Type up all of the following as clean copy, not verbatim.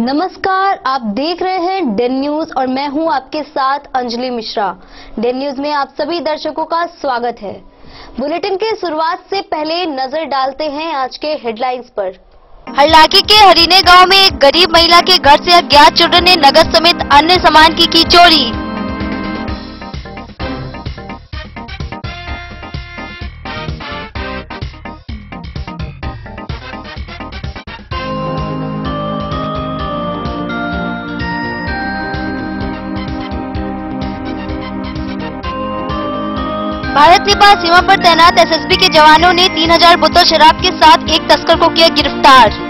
नमस्कार, आप देख रहे हैं डेन न्यूज और मैं हूं आपके साथ अंजलि मिश्रा। डेन न्यूज में आप सभी दर्शकों का स्वागत है। बुलेटिन की शुरुआत से पहले नजर डालते हैं आज के हेडलाइंस पर। हरलाखी के हरीने गांव में एक गरीब महिला के घर से अज्ञात चोरों ने नकद समेत अन्य सामान की चोरी। भारत नेपाल सीमा पर तैनात एसएसबी के जवानों ने 3000 बोतल शराब के साथ एक तस्कर को किया गिरफ्तार।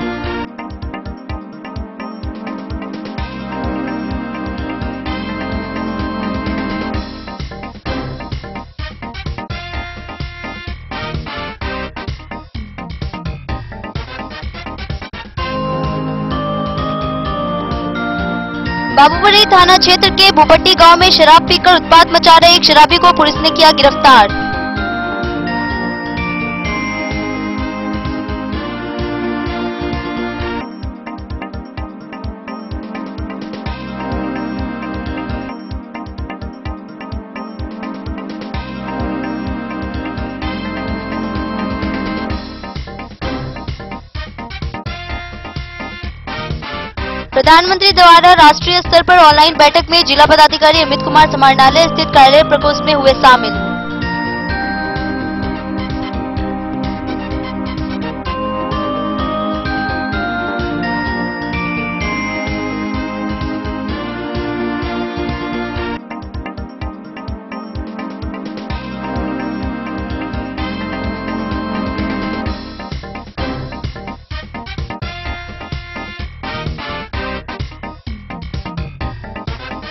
बाबूपुरी थाना क्षेत्र के भूपट्टी गांव में शराब पीकर उत्पात मचा रहे एक शराबी को पुलिस ने किया गिरफ्तार। प्रधानमंत्री द्वारा राष्ट्रीय स्तर पर ऑनलाइन बैठक में जिला पदाधिकारी अमित कुमार समाहरणालय स्थित कार्यालय प्रकोष्ठ में हुए शामिल।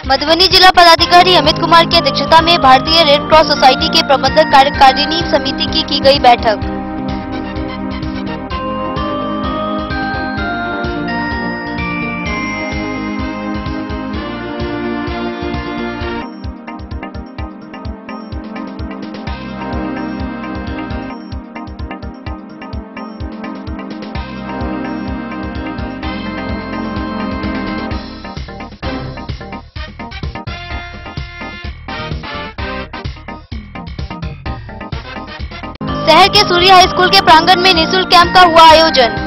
मधुबनी जिला पदाधिकारी अमित कुमार की अध्यक्षता में भारतीय रेड क्रॉस सोसाइटी के प्रबंधक कार्यकारिणी समिति की गई बैठक। शहर के सूर्य हाई स्कूल के प्रांगण में निःशुल्क कैंप का हुआ आयोजन।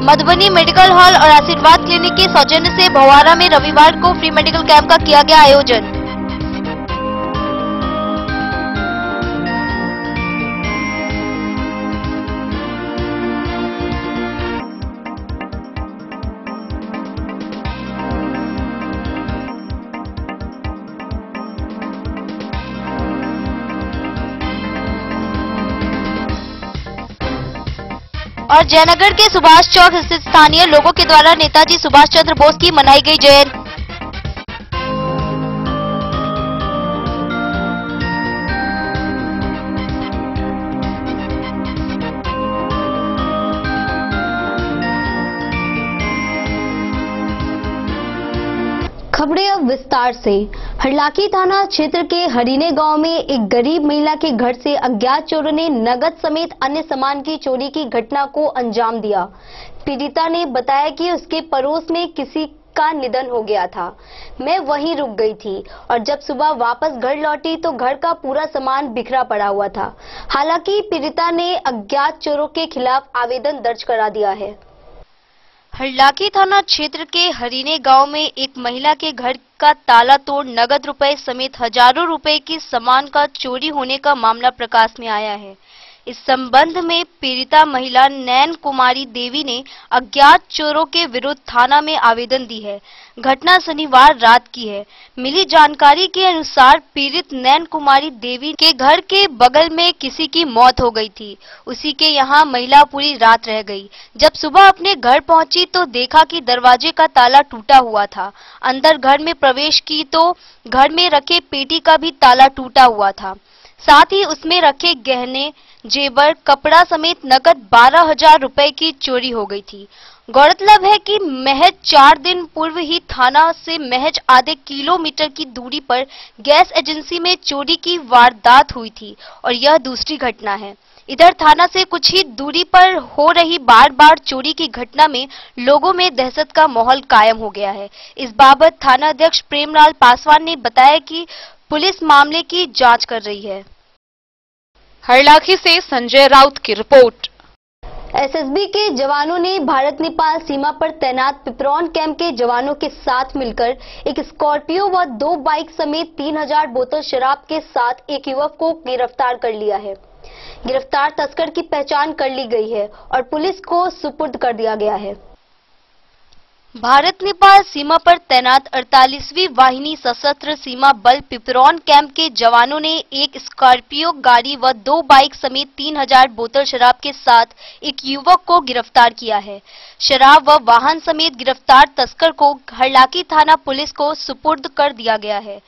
मधुबनी मेडिकल हॉल और आशीर्वाद क्लिनिक के सौजन्य से भवारा में रविवार को फ्री मेडिकल कैंप का किया गया आयोजन। और जयनगर के सुभाष चौक स्थित स्थानीय लोगों के द्वारा नेताजी सुभाष चंद्र बोस की मनाई गई जयंती। खबरें अब विस्तार से। हरलाखी थाना क्षेत्र के हरीने गांव में एक गरीब महिला के घर से अज्ञात चोरों ने नकद समेत अन्य सामान की चोरी की घटना को अंजाम दिया। पीड़िता ने बताया कि उसके पड़ोस में किसी का निधन हो गया था। मैं वहीं रुक गई थी और जब सुबह वापस घर लौटी तो घर का पूरा सामान बिखरा पड़ा हुआ था। हालांकि पीड़िता ने अज्ञात चोरों के खिलाफ आवेदन दर्ज करा दिया है। हरलाखी थाना क्षेत्र के हरीने गांव में एक महिला के घर का ताला तोड़ नगद रुपए समेत हजारों रुपए की सामान का चोरी होने का मामला प्रकाश में आया है। इस संबंध में पीड़िता महिला नैन कुमारी देवी ने अज्ञात चोरों के विरुद्ध थाना में आवेदन दी है। घटना शनिवार रात की है। मिली जानकारी के अनुसार पीड़ित नैन कुमारी देवी के घर के बगल में किसी की मौत हो गई थी। उसी के यहाँ महिला पूरी रात रह गई। जब सुबह अपने घर पहुंची तो देखा कि दरवाजे का ताला टूटा हुआ था। अंदर घर में प्रवेश की तो घर में रखे पेटी का भी ताला टूटा हुआ था। साथ ही उसमें रखे गहने, जेवर, कपड़ा समेत नकद 12,000 रुपए की चोरी हो गई थी। गौरतलब है कि महज 4 दिन पूर्व ही थाना से महज आधे किलोमीटर की दूरी पर गैस एजेंसी में चोरी की वारदात हुई थी और यह दूसरी घटना है। इधर थाना से कुछ ही दूरी पर हो रही बार बार चोरी की घटना में लोगों में दहशत का माहौल कायम हो गया है। इस बाबत थाना अध्यक्ष प्रेमलाल पासवान ने बताया कि पुलिस मामले की जांच कर रही है। हरलाखी से संजय राउत की रिपोर्ट। एसएसबी के जवानों ने भारत नेपाल सीमा पर तैनात पिपरौन कैंप के जवानों के साथ मिलकर एक स्कॉर्पियो व 2 बाइक समेत 3,000 बोतल शराब के साथ एक युवक को गिरफ्तार कर लिया है। गिरफ्तार तस्कर की पहचान कर ली गई है और पुलिस को सुपुर्द कर दिया गया है। भारत नेपाल सीमा पर तैनात 48वीं वाहिनी सशस्त्र सीमा बल पिपरौन कैंप के जवानों ने एक स्कॉर्पियो गाड़ी व 2 बाइक समेत 3,000 बोतल शराब के साथ एक युवक को गिरफ्तार किया है। शराब व वाहन समेत गिरफ्तार तस्कर को हरलाखी थाना पुलिस को सुपुर्द कर दिया गया है।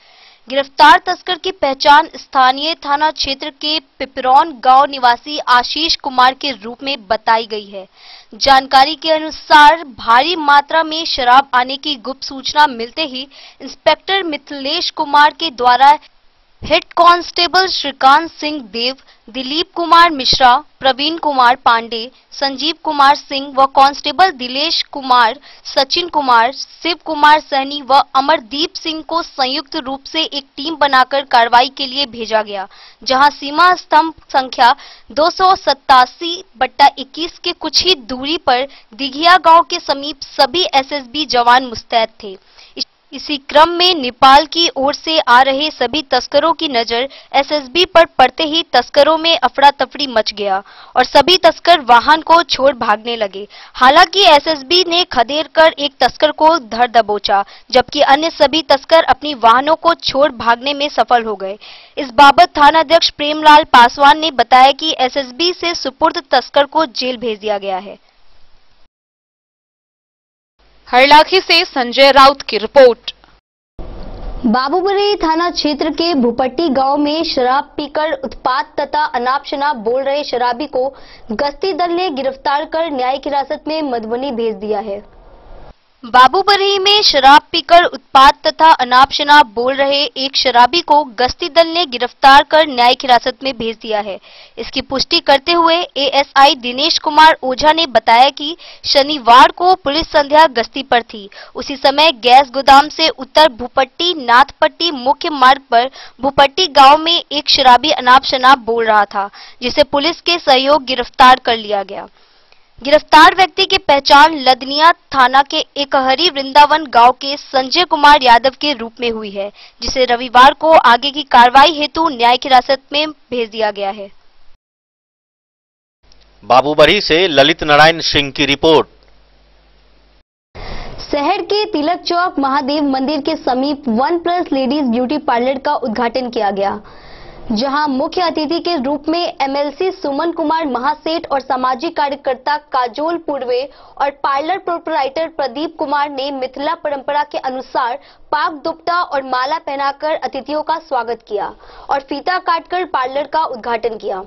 गिरफ्तार तस्कर की पहचान स्थानीय थाना क्षेत्र के पिपरौन गांव निवासी आशीष कुमार के रूप में बताई गई है। जानकारी के अनुसार भारी मात्रा में शराब आने की गुप्त सूचना मिलते ही इंस्पेक्टर मिथिलेश कुमार के द्वारा हेड कांस्टेबल श्रीकांत सिंह देव, दिलीप कुमार मिश्रा, प्रवीण कुमार पांडे, संजीव कुमार सिंह व कांस्टेबल दिलेश कुमार, सचिन कुमार, शिव कुमार सहनी व अमरदीप सिंह को संयुक्त रूप से एक टीम बनाकर कार्रवाई के लिए भेजा गया, जहां सीमा स्तंभ संख्या 287/21 के कुछ ही दूरी पर दिघिया गांव के समीप सभी एसएसबी जवान मुस्तैद थे। इसी क्रम में नेपाल की ओर से आ रहे सभी तस्करों की नजर एसएसबी पर पड़ते ही तस्करों में अफरा तफरी मच गया और सभी तस्कर वाहन को छोड़ भागने लगे। हालांकि एसएसबी ने खदेड़ कर एक तस्कर को धर दबोचा, जबकि अन्य सभी तस्कर अपनी वाहनों को छोड़ भागने में सफल हो गए। इस बाबत थाना अध्यक्ष प्रेमलाल पासवान ने बताया कि एसएसबी से सुपुर्द तस्कर को जेल भेज दिया गया है। हरलाखी से संजय राउत की रिपोर्ट। बाबूबरी थाना क्षेत्र के भूपट्टी गांव में शराब पीकर उत्पात तथा अनाप शनाप बोल रहे शराबी को गश्ती दल ने गिरफ्तार कर न्यायिक हिरासत में मधुबनी भेज दिया है। बाबूबरी में शराब पीकर उत्पात तथा अनाप शनाप बोल रहे एक शराबी को गश्ती दल ने गिरफ्तार कर न्यायिक हिरासत में भेज दिया है। इसकी पुष्टि करते हुए एएसआई दिनेश कुमार ओझा ने बताया कि शनिवार को पुलिस संध्या गश्ती पर थी। उसी समय गैस गोदाम से उत्तर भूपट्टी नाथपट्टी मुख्य मार्ग पर भूपट्टी गांव में एक शराबी अनाप शनाप बोल रहा था, जिसे पुलिस के सहयोग गिरफ्तार कर लिया गया। गिरफ्तार व्यक्ति की पहचान लदनिया थाना के एकहरी वृंदावन गांव के संजय कुमार यादव के रूप में हुई है, जिसे रविवार को आगे की कार्रवाई हेतु न्यायिक हिरासत में भेज दिया गया है। बाबूबरी से ललित नारायण सिंह की रिपोर्ट। शहर के तिलक चौक महादेव मंदिर के समीप 1+ लेडीज ब्यूटी पार्लर का उद्घाटन किया गया, जहां मुख्य अतिथि के रूप में एमएलसी सुमन कुमार महासेठ और सामाजिक कार्यकर्ता काजोल पूर्वे और पार्लर प्रोपराइटर प्रदीप कुमार ने मिथिला परंपरा के अनुसार पाग दुपट्टा और माला पहनाकर अतिथियों का स्वागत किया और फीता काटकर पार्लर का उद्घाटन किया।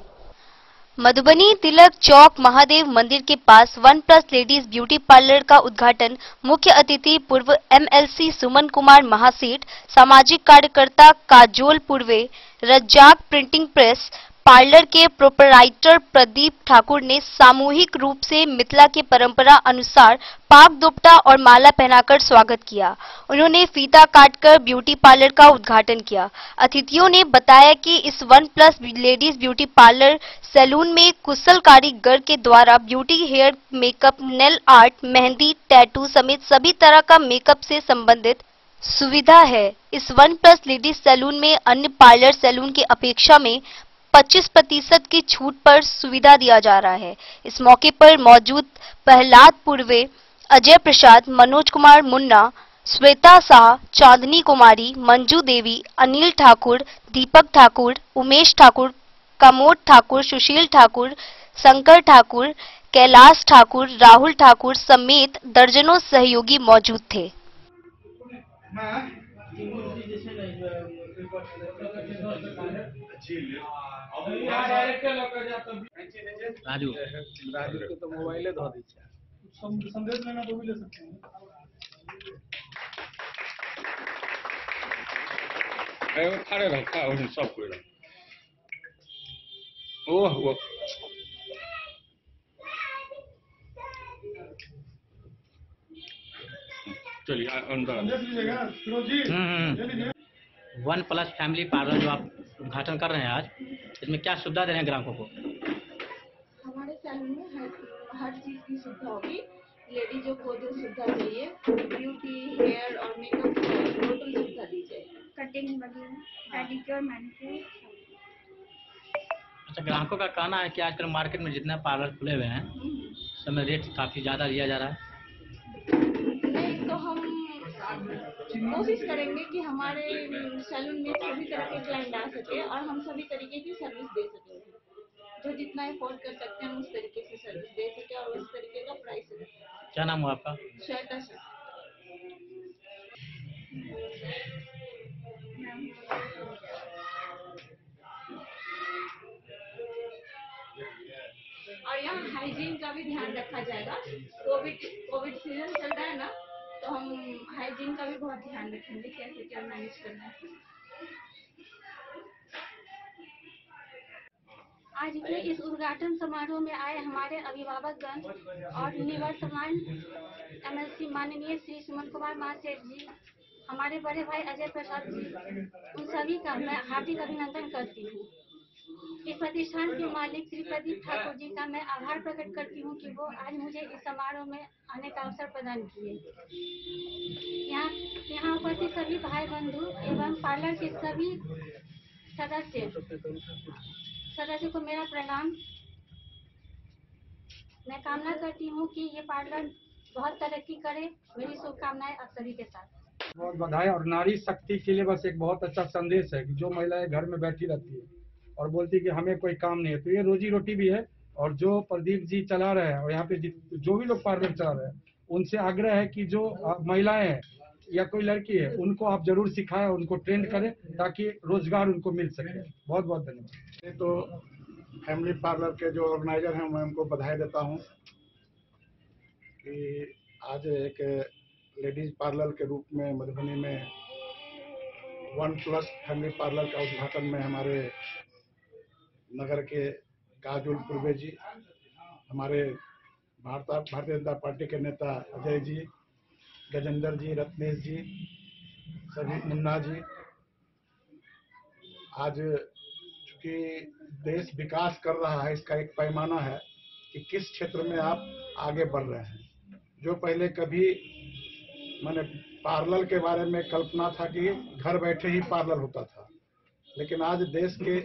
मधुबनी तिलक चौक महादेव मंदिर के पास 1+ लेडीज ब्यूटी पार्लर का उद्घाटन मुख्य अतिथि पूर्व एमएलसी सुमन कुमार महासेठ, सामाजिक कार्यकर्ता काजोल पूर्वे, रज्जाक प्रिंटिंग प्रेस, पार्लर के प्रोपराइटर प्रदीप ठाकुर ने सामूहिक रूप से मिथिला के परंपरा अनुसार पाग दुपट्टा और माला पहनाकर स्वागत किया। उन्होंने फीता काटकर ब्यूटी पार्लर का उद्घाटन किया। अतिथियों ने बताया कि इस 1+ लेडीज ब्यूटी पार्लर सैलून में कुशल कारीगर के द्वारा beauty, hair makeup, nail art, mehndi, tattoo समेत सभी तरह का मेकअप से संबंधित सुविधा है। इस 1+ लेडीज सैलून में अन्य पार्लर सैलून की अपेक्षा में 25% की छूट पर सुविधा दिया जा रहा है। इस मौके पर मौजूद प्रहलाद पूर्वे, अजय प्रसाद, मनोज कुमार मुन्ना, श्वेता शाह, चांदनी कुमारी, मंजू देवी, अनिल ठाकुर, दीपक ठाकुर, उमेश ठाकुर, कमोद ठाकुर, सुशील ठाकुर, शंकर ठाकुर, कैलाश ठाकुर, राहुल ठाकुर समेत दर्जनों सहयोगी मौजूद थे। राजू राजू को तो मोबाइले धो दी संदेश लेना तो भी ले सकते हैं। खड़े रहो खा सब कोई ओह चलिए अंदर 1+ फैमिली पार्लर जो आप उद्घाटन कर रहे हैं आज, इसमें क्या सुविधा दे रहे हैं ग्राहकों को? हमारे सैलून में हर चीज की सुविधा होगी। लेडीज को जो सुविधा चाहिए, ब्यूटी, हेयर और मेकअप टोटल सुविधा दी जाएगी। कटिंग वगैरह, पेडिक्योर, मैनिक्योर। अच्छा, ग्राहकों का कहना है कि आजकल मार्केट में जितने पार्लर खुले हुए हैं सब में रेट काफी ज्यादा लिया जा रहा है। नहीं तो हम कोशिश करेंगे कि हमारे सैलून में सभी तरह के क्लाइंट आ सके और हम सभी तरीके की सर्विस दे सकें। जो जितना अफोर्ड कर सकते हैं उस तरीके से सर्विस दे सके और उस तरीके का प्राइस रखें। क्या नाम हुआ आपका? श्वेता सर। और यहाँ हाइजीन का भी ध्यान रखा जाएगा। कोविड सीजन चल रहा है ना, तो हम हाइजीन का भी बहुत ध्यान रखेंगे, कैसे क्या मैनेज करना है। आज के इस उद्घाटन समारोह में आए हमारे अभिभावकगण और निवर्तमान MLC माननीय श्री सुमन कुमार महासेठ जी, हमारे बड़े भाई अजय प्रसाद जी, उन सभी का मैं हार्दिक अभिनंदन करती हूँ। इस प्रतिष्ठान के मालिक श्री प्रदीप ठाकुर जी का मैं आभार प्रकट करती हूँ कि वो आज मुझे इस समारोह में आने का अवसर प्रदान किए। यहाँ उपस्थित सभी भाई बंधु एवं पार्लर के सभी सदस्य को मेरा प्रणाम। मैं कामना करती हूँ कि ये पार्लर बहुत तरक्की करे। मेरी शुभकामनाएं आप सभी के साथ। बहुत बधाई। और नारी शक्ति के लिए बस एक बहुत अच्छा संदेश है कि जो महिलाएं घर में बैठी रहती है और बोलती कि हमें कोई काम नहीं है, तो ये रोजी रोटी भी है। और जो प्रदीप जी चला रहे हैं और यहाँ पे जो भी लोग पार्लर चला रहे हैं, उनसे आग्रह है कि जो महिलाएं हैं या कोई लड़की है, उनको आप जरूर सिखाएं, उनको ट्रेंड करें ताकि रोजगार उनको मिल सके। बहुत बहुत धन्यवाद। तो फैमिली पार्लर के जो ऑर्गेनाइजर हैं मैं उनको बधाई देता हूं कि आज एक लेडीज पार्लर के रूप में मधुबनी में 1+ फैमिली पार्लर का उद्घाटन में हमारे नगर के काजुल पूर्वे जी, हमारे भारतीय जनता पार्टी के नेता अजय जी, गजेंद्र जी, रत्नेश जी, सभी मुन्ना जी। आज चूंकि देश विकास कर रहा है, इसका एक पैमाना है कि किस क्षेत्र में आप आगे बढ़ रहे हैं। जो पहले कभी मैंने पार्लर के बारे में कल्पना था कि घर बैठे ही पार्लर होता था, लेकिन आज देश के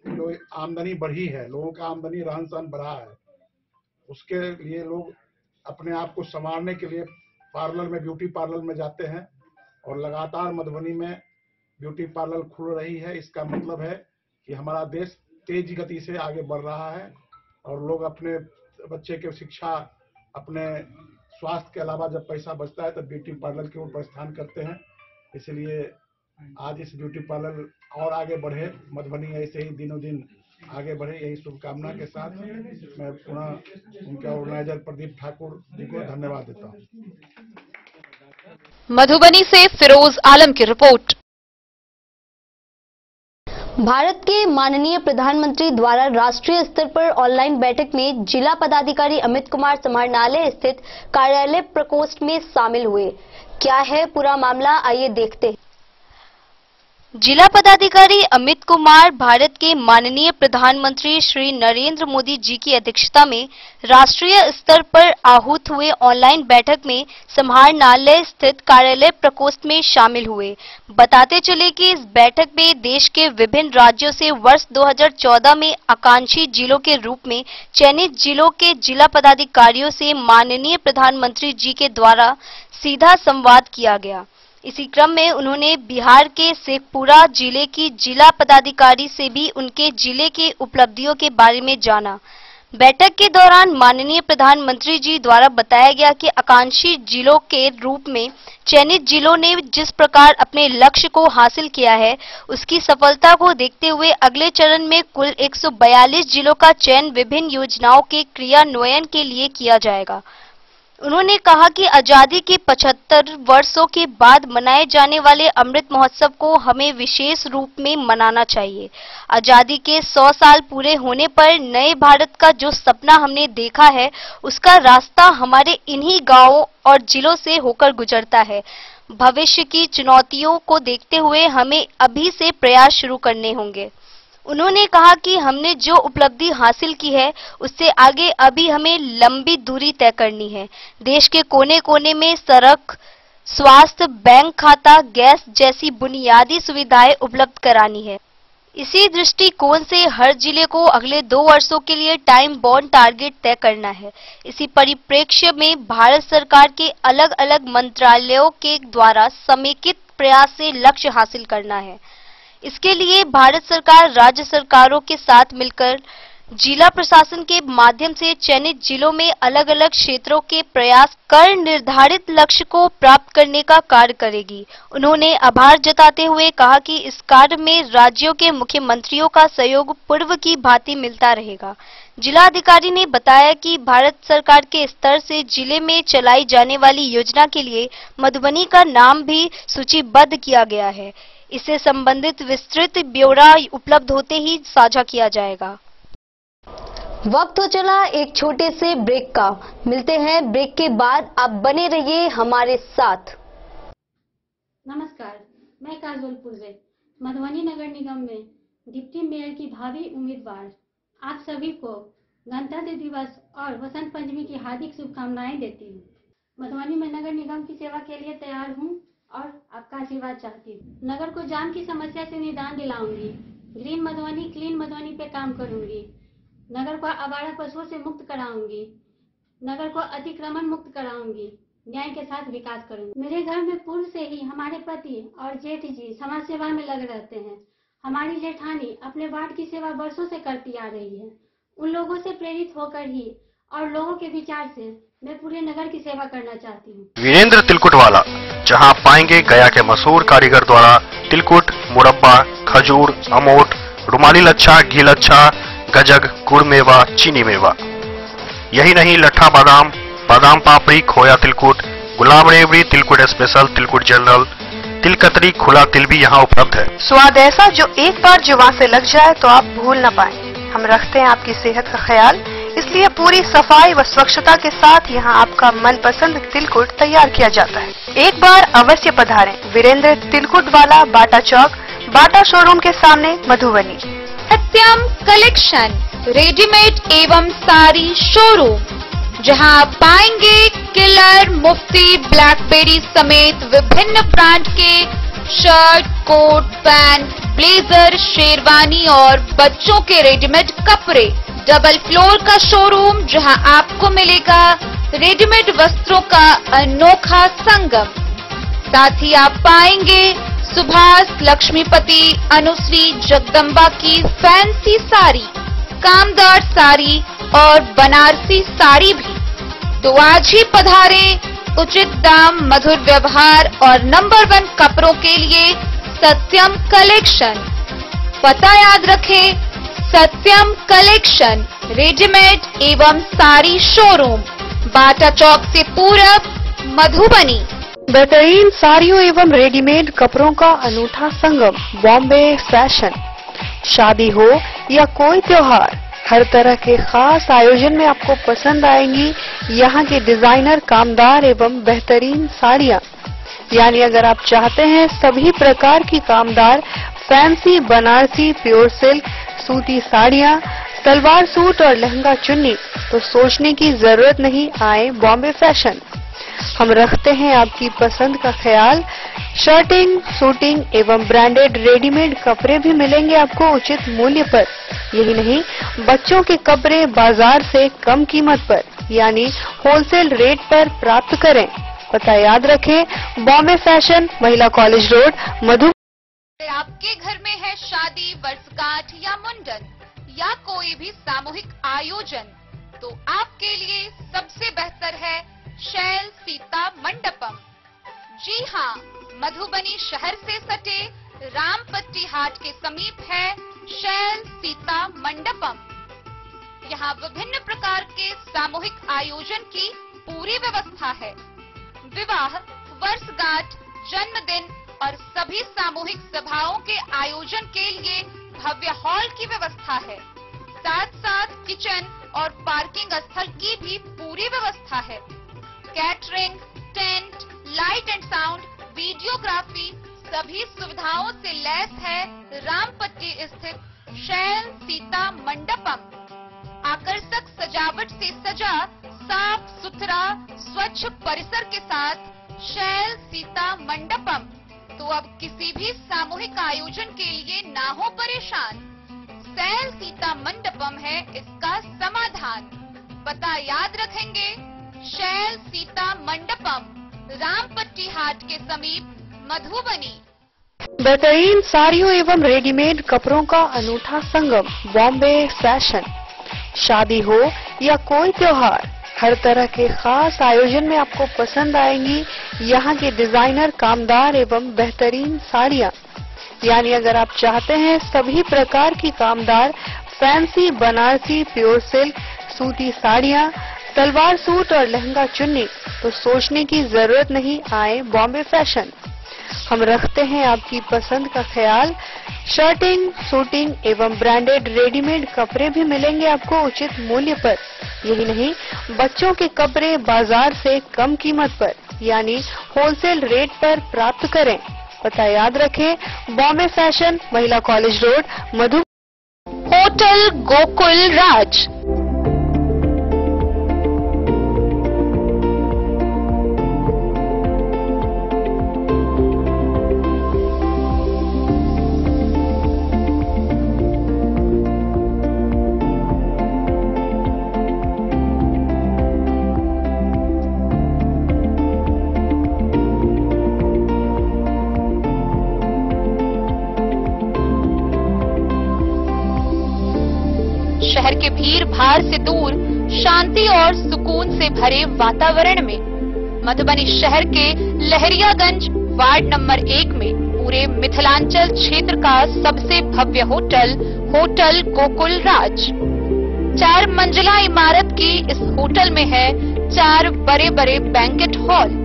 जो आमदनी बढ़ी है, लोगों का आमदनी रहन सहन बढ़ा है, उसके लिए लोग अपने आप को संवारने के लिए पार्लर में, ब्यूटी पार्लर में जाते हैं और लगातार मधुबनी में ब्यूटी पार्लर खुल रही है। इसका मतलब है कि हमारा देश तेज गति से आगे बढ़ रहा है और लोग अपने बच्चे के शिक्षा, अपने स्वास्थ्य के अलावा जब पैसा बचता है तो ब्यूटी पार्लर की ओर प्रस्थान करते हैं। इसलिए आज इस ब्यूटी पार्लर और आगे बढ़े, मधुबनी ऐसे ही दिनों दिन आगे बढ़े, यही शुभकामना के साथ मैं पुनः उनके ऑर्गेनाइजर प्रदीप ठाकुर जी को धन्यवाद देता हूँ। मधुबनी से फिरोज आलम की रिपोर्ट। भारत के माननीय प्रधानमंत्री द्वारा राष्ट्रीय स्तर पर ऑनलाइन बैठक में जिला पदाधिकारी अमित कुमार समाहरणालय स्थित कार्यालय प्रकोष्ठ में शामिल हुए। क्या है पूरा मामला, आइए देखते हैं। जिला पदाधिकारी अमित कुमार भारत के माननीय प्रधानमंत्री श्री नरेंद्र मोदी जी की अध्यक्षता में राष्ट्रीय स्तर पर आहूत हुए ऑनलाइन बैठक में समाहरणालय स्थित कार्यालय प्रकोष्ठ में शामिल हुए। बताते चले कि इस बैठक में देश के विभिन्न राज्यों से वर्ष 2014 में आकांक्षी जिलों के रूप में चयनित जिलों के जिला पदाधिकारियों से माननीय प्रधानमंत्री जी के द्वारा सीधा संवाद किया गया। इसी क्रम में उन्होंने बिहार के शेखपुरा जिले की जिला पदाधिकारी से भी उनके जिले के उपलब्धियों के बारे में जाना। बैठक के दौरान माननीय प्रधानमंत्री जी द्वारा बताया गया कि आकांक्षी जिलों के रूप में चयनित जिलों ने जिस प्रकार अपने लक्ष्य को हासिल किया है, उसकी सफलता को देखते हुए अगले चरण में कुल 142 जिलों का चयन विभिन्न योजनाओं के क्रियान्वयन के लिए किया जाएगा। उन्होंने कहा कि आजादी के 75 वर्षों के बाद मनाए जाने वाले अमृत महोत्सव को हमें विशेष रूप में मनाना चाहिए। आजादी के 100 साल पूरे होने पर नए भारत का जो सपना हमने देखा है, उसका रास्ता हमारे इन्हीं गांवों और जिलों से होकर गुजरता है। भविष्य की चुनौतियों को देखते हुए हमें अभी से प्रयास शुरू करने होंगे। उन्होंने कहा कि हमने जो उपलब्धि हासिल की है, उससे आगे अभी हमें लंबी दूरी तय करनी है। देश के कोने कोने में सड़क, स्वास्थ्य, बैंक खाता, गैस जैसी बुनियादी सुविधाएं उपलब्ध करानी है। इसी दृष्टिकोण से हर जिले को अगले 2 वर्षों के लिए टाइम बाउंड टारगेट तय करना है। इसी परिप्रेक्ष्य में भारत सरकार के अलग अलग मंत्रालयों के द्वारा समेकित प्रयास से लक्ष्य हासिल करना है। इसके लिए भारत सरकार राज्य सरकारों के साथ मिलकर जिला प्रशासन के माध्यम से चयनित जिलों में अलग अलग क्षेत्रों के प्रयास कर निर्धारित लक्ष्य को प्राप्त करने का कार्य करेगी। उन्होंने आभार जताते हुए कहा कि इस कार्य में राज्यों के मुख्यमंत्रियों का सहयोग पूर्व की भांति मिलता रहेगा। जिलाधिकारी ने बताया कि भारत सरकार के स्तर से जिले में चलाई जाने वाली योजना के लिए मधुबनी का नाम भी सूचीबद्ध किया गया है। इससे संबंधित विस्तृत ब्यौरा उपलब्ध होते ही साझा किया जाएगा। वक्त हो चला एक छोटे से ब्रेक का। मिलते हैं ब्रेक के बाद। आप बने रहिए हमारे साथ। नमस्कार, मैं काजोल पुर्जे, मधुबनी नगर निगम में डिप्टी मेयर की भावी उम्मीदवार। आप सभी को गणतंत्र दिवस और वसंत पंचमी की हार्दिक शुभकामनाएं देती हूँ। मधुबनी में नगर निगम की सेवा के लिए तैयार हूँ और आपका आशीर्वाद चाहती हूँ। नगर को जाम की समस्या से निदान दिलाऊंगी। ग्रीन मधुबनी क्लीन मधुबनी पे काम करूंगी। नगर को आवारा पशुओं से मुक्त कराऊंगी। नगर को अतिक्रमण मुक्त कराऊंगी। न्याय के साथ विकास करूंगी। मेरे घर में पूर्व से ही हमारे पति और जेठ जी समाज सेवा में लगे रहते हैं। हमारी जेठानी अपने वार्ड की सेवा वर्षों से करती आ रही है। उन लोगों से प्रेरित होकर ही और लोगों के विचार से मैं पूरे नगर की सेवा करना चाहती हूँ। वीरेंद्र तिलकुट वाला, जहाँ पाएंगे गया के मशहूर कारीगर द्वारा तिलकुट, मुरब्बा, खजूर, अमोट, रुमाली लच्छा, घी लच्छा, गजक, गुड़ मेवा, चीनी मेवा। यही नहीं, लट्ठा बादाम, बादाम पापड़ी, खोया तिलकुट, गुलाब रेवड़ी, तिलकुट स्पेशल, तिलकुट जनरल, तिल कतरी, खुला तिल भी यहाँ उपलब्ध है। स्वाद ऐसा जो एक बार जुबान से लग जाए तो आप भूल न पाएं। हम रखते हैं आपकी सेहत का ख्याल, इसलिए पूरी सफाई व स्वच्छता के साथ यहाँ आपका मनपसंद तिलकुट तैयार किया जाता है। एक बार अवश्य पधारें वीरेंद्र तिलकुट वाला, बाटा चौक, बाटा शोरूम के सामने, मधुबनी। सत्यम कलेक्शन रेडीमेड एवं साड़ी शोरूम, जहां आप पाएंगे किलर, मुफ्ती, ब्लैकबेरी समेत विभिन्न ब्रांड के shirt, coat, pant, blazer, sherwani और बच्चों के रेडीमेड कपड़े। डबल फ्लोर का शोरूम, जहां आपको मिलेगा रेडीमेड वस्त्रों का अनोखा संगम। साथ ही आप पाएंगे सुभाष, लक्ष्मीपति, अनुश्री, जगदम्बा की फैंसी साड़ी, कामदार साड़ी और बनारसी साड़ी भी। तो आज ही पधारें। उचित दाम, मधुर व्यवहार और नंबर 1 कपड़ों के लिए सत्यम कलेक्शन। पता याद रखें, सत्यम कलेक्शन रेडीमेड एवं साड़ी शोरूम, बाटा चौक से पूरब, मधुबनी। बेहतरीन साड़ियों एवं रेडीमेड कपड़ों का अनूठा संगम, बॉम्बे फैशन। शादी हो या कोई त्योहार, हर तरह के खास आयोजन में आपको पसंद आएंगी यहाँ के डिजाइनर, कामदार एवं बेहतरीन साड़ियाँ। यानी अगर आप चाहते हैं सभी प्रकार की कामदार फैंसी बनारसी प्योर सिल्क सूती साड़ियाँ, सलवार सूट और लहंगा चुन्नी, तो सोचने की जरूरत नहीं, आए बॉम्बे फैशन। हम रखते हैं आपकी पसंद का ख्याल। शर्टिंग, सूटिंग एवं ब्रांडेड रेडीमेड कपड़े भी मिलेंगे आपको उचित मूल्य पर। यही नहीं, बच्चों के कपड़े बाजार से कम कीमत पर यानी होलसेल रेट पर प्राप्त करें। पता याद रखें, बॉम्बे फैशन, महिला कॉलेज रोड, मधु। आपके घर में है शादी, वर्षगांठ या मुंडन या कोई भी सामूहिक आयोजन, तो आपके लिए सबसे बेहतर है शैल सीता मंडपम। जी हाँ, मधुबनी शहर से सटे रामपट्टी हाट के समीप है शैल सीता मंडपम। यहाँ विभिन्न प्रकार के सामूहिक आयोजन की पूरी व्यवस्था है। विवाह, वर्षगांठ, जन्मदिन और सभी सामूहिक सभाओं के आयोजन के लिए भव्य हॉल की व्यवस्था है। साथ साथ किचन और पार्किंग स्थल की भी पूरी व्यवस्था है। Catering, tent, light and sound, videography सभी सुविधाओं से लैस है रामपट्टी स्थित शैल सीता मंडपम। आकर्षक सजावट से सजा साफ सुथरा स्वच्छ परिसर के साथ शैल सीता मंडपम। तो अब किसी भी सामूहिक आयोजन के लिए ना हो परेशान, शैल सीता मंडपम है इसका समाधान। पता याद रखेंगे, शैल सीता मंडपम, रामपट्टी हाट के समीप, मधुबनी। बेहतरीन साड़ियों एवं रेडीमेड कपड़ों का अनूठा संगम, बॉम्बे फैशन। शादी हो या कोई त्योहार, हर तरह के खास आयोजन में आपको पसंद आएंगी यहाँ के डिजाइनर, कामदार एवं बेहतरीन साड़ियाँ। यानी अगर आप चाहते हैं सभी प्रकार की कामदार फैंसी बनारसी प्योर सिल्क सूती साड़ियाँ, सलवार सूट और लहंगा चुन्नी, तो सोचने की जरूरत नहीं, आए बॉम्बे फैशन। हम रखते हैं आपकी पसंद का ख्याल। शर्टिंग, सूटिंग एवं ब्रांडेड रेडीमेड कपड़े भी मिलेंगे आपको उचित मूल्य पर। यही नहीं, बच्चों के कपड़े बाजार से कम कीमत पर यानी होलसेल रेट पर प्राप्त करें। पता याद रखें, बॉम्बे फैशन, महिला कॉलेज रोड, मधु। होटल गोकुल राज। शहर के भीड़ भाड़ से दूर, शांति और सुकून से भरे वातावरण में मधुबनी शहर के लहरियागंज वार्ड नंबर 1 में पूरे मिथिलांचल क्षेत्र का सबसे भव्य होटल, होटल गोकुल राज। 4 मंजिला इमारत की इस होटल में है 4 बड़े बड़े बैंकेट हॉल,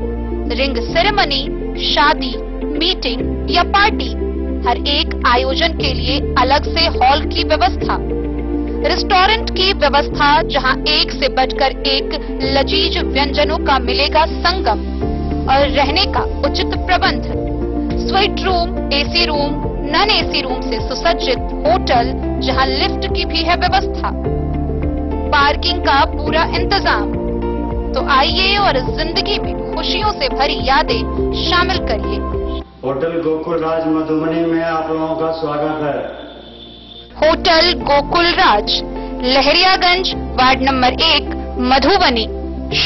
रिंग सेरेमनी, शादी, मीटिंग या पार्टी, हर एक आयोजन के लिए अलग से हॉल की व्यवस्था, रेस्टोरेंट की व्यवस्था जहां एक से बढ़कर एक लजीज व्यंजनों का मिलेगा संगम, और रहने का उचित प्रबंध, suite room, AC room, non AC room से सुसज्जित होटल जहां लिफ्ट की भी है व्यवस्था, पार्किंग का पूरा इंतजाम। तो आइए और जिंदगी में खुशियों से भरी यादें शामिल करिए। होटल गोकुल राज मधुबनी में आप लोगों का स्वागत है। होटल गोकुल राज, लहरियागंज वार्ड नंबर 1, मधुबनी।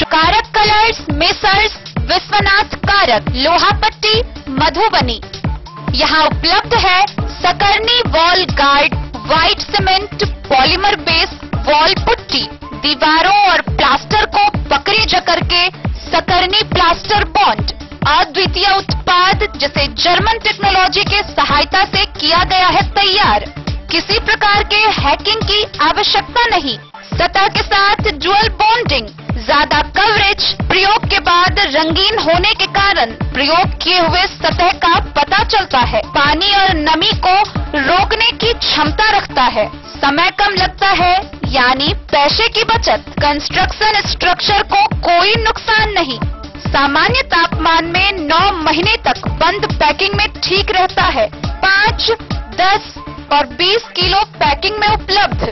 कारक कलर्स, मेसर्स विश्वनाथ कारक, लोहापट्टी, मधुबनी। यहाँ उपलब्ध है Sakarni wall guard, white cement polymer base wall putty, दीवारों और प्लास्टर को पकड़ी जकड़ के सकरनी प्लास्टर बॉन्ड, अद्वितीय उत्पाद जिसे जर्मन टेक्नोलॉजी के सहायता से किया गया है तैयार। किसी प्रकार के हैकिंग की आवश्यकता नहीं, सतह के साथ डुअल बॉन्डिंग, ज्यादा कवरेज, प्रयोग के बाद रंगीन होने के कारण प्रयोग किए हुए सतह का पता चलता है, पानी और नमी को रोकने की क्षमता रखता है, समय कम लगता है यानी पैसे की बचत, कंस्ट्रक्शन स्ट्रक्चर को कोई नुकसान नहीं, सामान्य तापमान में 9 महीने तक बंद पैकिंग में ठीक रहता है। 5, 10 और 20 किलो पैकिंग में उपलब्ध।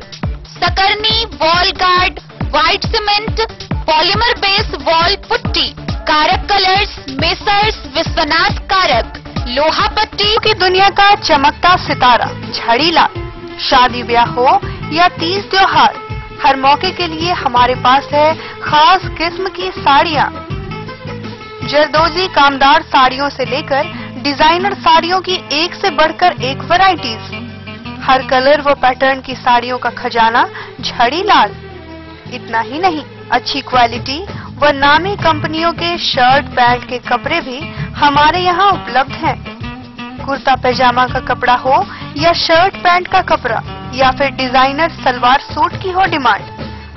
Sakarni wall guard, white cement, polymer base wall putty, Karak colours, messrs Vishwanath Karak, लोहा पट्टी की दुनिया का चमकता सितारा झाड़ीलाल। शादी ब्याह हो या तीज त्योहार, हर मौके के लिए हमारे पास है खास किस्म की साड़ियाँ। जरदोजी कामदार साड़ियों से लेकर डिजाइनर साड़ियों की एक से बढ़कर एक वैरायटीज। हर कलर व पैटर्न की साड़ियों का खजाना झाड़ीलाल। इतना ही नहीं, अच्छी क्वालिटी व नामी कंपनियों के शर्ट पैंट के कपड़े भी हमारे यहाँ उपलब्ध हैं। कुर्ता पैजामा का कपड़ा हो या शर्ट पैंट का कपड़ा या फिर डिजाइनर सलवार सूट की हो डिमांड,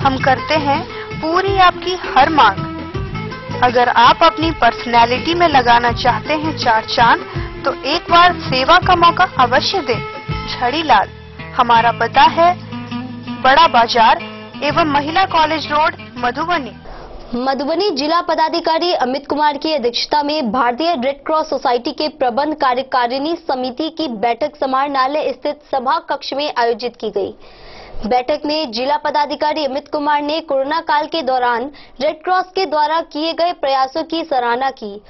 हम करते हैं पूरी आपकी हर मांग। अगर आप अपनी पर्सनैलिटी में लगाना चाहते हैं 4 चांद, तो एक बार सेवा का मौका अवश्य दें। झाड़ीलाल, हमारा पता है बड़ा बाजार एवं महिला कॉलेज रोड, मधुबनी। मधुबनी जिला पदाधिकारी अमित कुमार की अध्यक्षता में भारतीय रेड क्रॉस सोसाइटी के प्रबंध कार्यकारिणी समिति की बैठक समाहरणालय स्थित सभा कक्ष में आयोजित की गई। बैठक में जिला पदाधिकारी अमित कुमार ने कोरोना काल के दौरान रेड क्रॉस के द्वारा किए गए प्रयासों की सराहना की।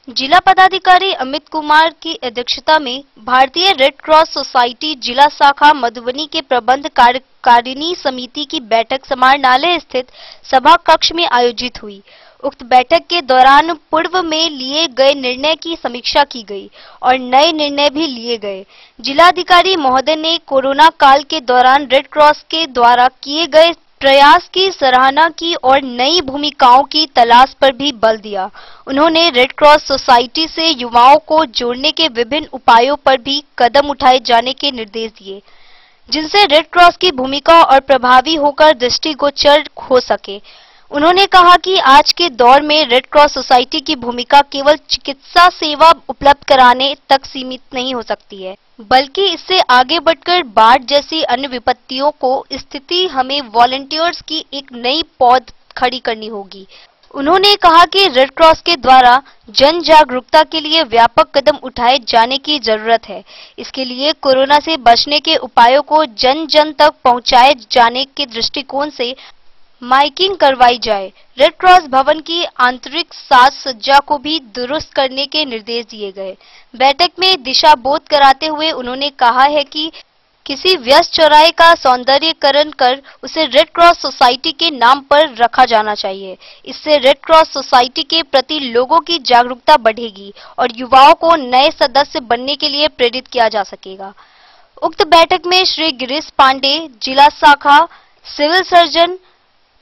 जिला पदाधिकारी अमित कुमार की अध्यक्षता में भारतीय रेड क्रॉस सोसाइटी जिला शाखा मधुबनी के प्रबंध कार्यकारिणी समिति की बैठक समाहरणालय स्थित सभा कक्ष में आयोजित हुई। उक्त बैठक के दौरान पूर्व में लिए गए निर्णय की समीक्षा की गई और नए निर्णय भी लिए गए। जिलाधिकारी महोदय ने कोरोना काल के दौरान रेड क्रॉस के द्वारा किए गए प्रयास की सराहना की और नई भूमिकाओं की तलाश पर भी बल दिया। उन्होंने रेड क्रॉस सोसाइटी से युवाओं को जोड़ने के विभिन्न उपायों पर भी कदम उठाए जाने के निर्देश दिए, जिनसे रेड क्रॉस की भूमिका और प्रभावी होकर दृष्टिगोचर हो सके। उन्होंने कहा कि आज के दौर में रेड क्रॉस सोसाइटी की भूमिका केवल चिकित्सा सेवा उपलब्ध कराने तक सीमित नहीं हो सकती है, बल्कि इससे आगे बढ़कर बाढ़ जैसी अन्य विपत्तियों को स्थिति हमें वॉलंटियर्स की एक नई पौध खड़ी करनी होगी। उन्होंने कहा कि रेड क्रॉस के द्वारा जन जागरूकता के लिए व्यापक कदम उठाए जाने की जरूरत है। इसके लिए कोरोना से बचने के उपायों को जन जन तक पहुंचाए जाने के दृष्टिकोण से माइकिंग करवाई जाए। रेड क्रॉस भवन की आंतरिक साज सज्जा को भी दुरुस्त करने के निर्देश दिए गए। बैठक में दिशा बोध कराते हुए उन्होंने कहा है कि किसी व्यस्त चौराहे का सौंदर्यीकरण कर उसे रेड क्रॉस सोसाइटी के नाम पर रखा जाना चाहिए। इससे रेड क्रॉस सोसाइटी के प्रति लोगों की जागरूकता बढ़ेगी और युवाओं को नए सदस्य बनने के लिए प्रेरित किया जा सकेगा। उक्त बैठक में श्री गिरीश पांडे, जिला शाखा सिविल सर्जन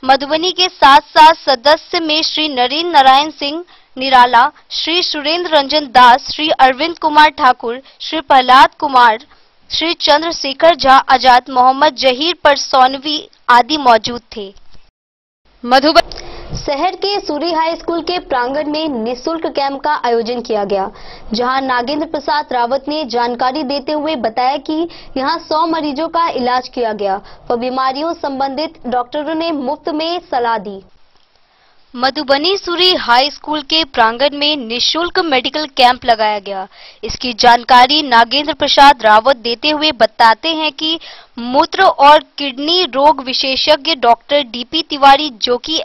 मधुबनी के साथ साथ सदस्य में श्री नरेंद्र नारायण सिंह निराला, श्री सुरेंद्र रंजन दास, श्री अरविंद कुमार ठाकुर, श्री प्रहलाद कुमार, श्री चंद्रशेखर झा आजाद, मोहम्मद जहीर परसौनवी आदि मौजूद थे। मधुबनी शहर के सूरी हाई स्कूल के प्रांगण में निःशुल्क कैंप का आयोजन किया गया, जहां नागेंद्र प्रसाद रावत ने जानकारी देते हुए बताया कि यहां 100 मरीजों का इलाज किया गया व बीमारियों संबंधित डॉक्टरों ने मुफ्त में सलाह दी। मधुबनी सूरी हाई स्कूल के प्रांगण में निःशुल्क मेडिकल कैंप लगाया गया। इसकी जानकारी नागेंद्र प्रसाद रावत देते हुए बताते हैं कि मूत्र और किडनी रोग विशेषज्ञ डॉक्टर डीपी तिवारी, जो कि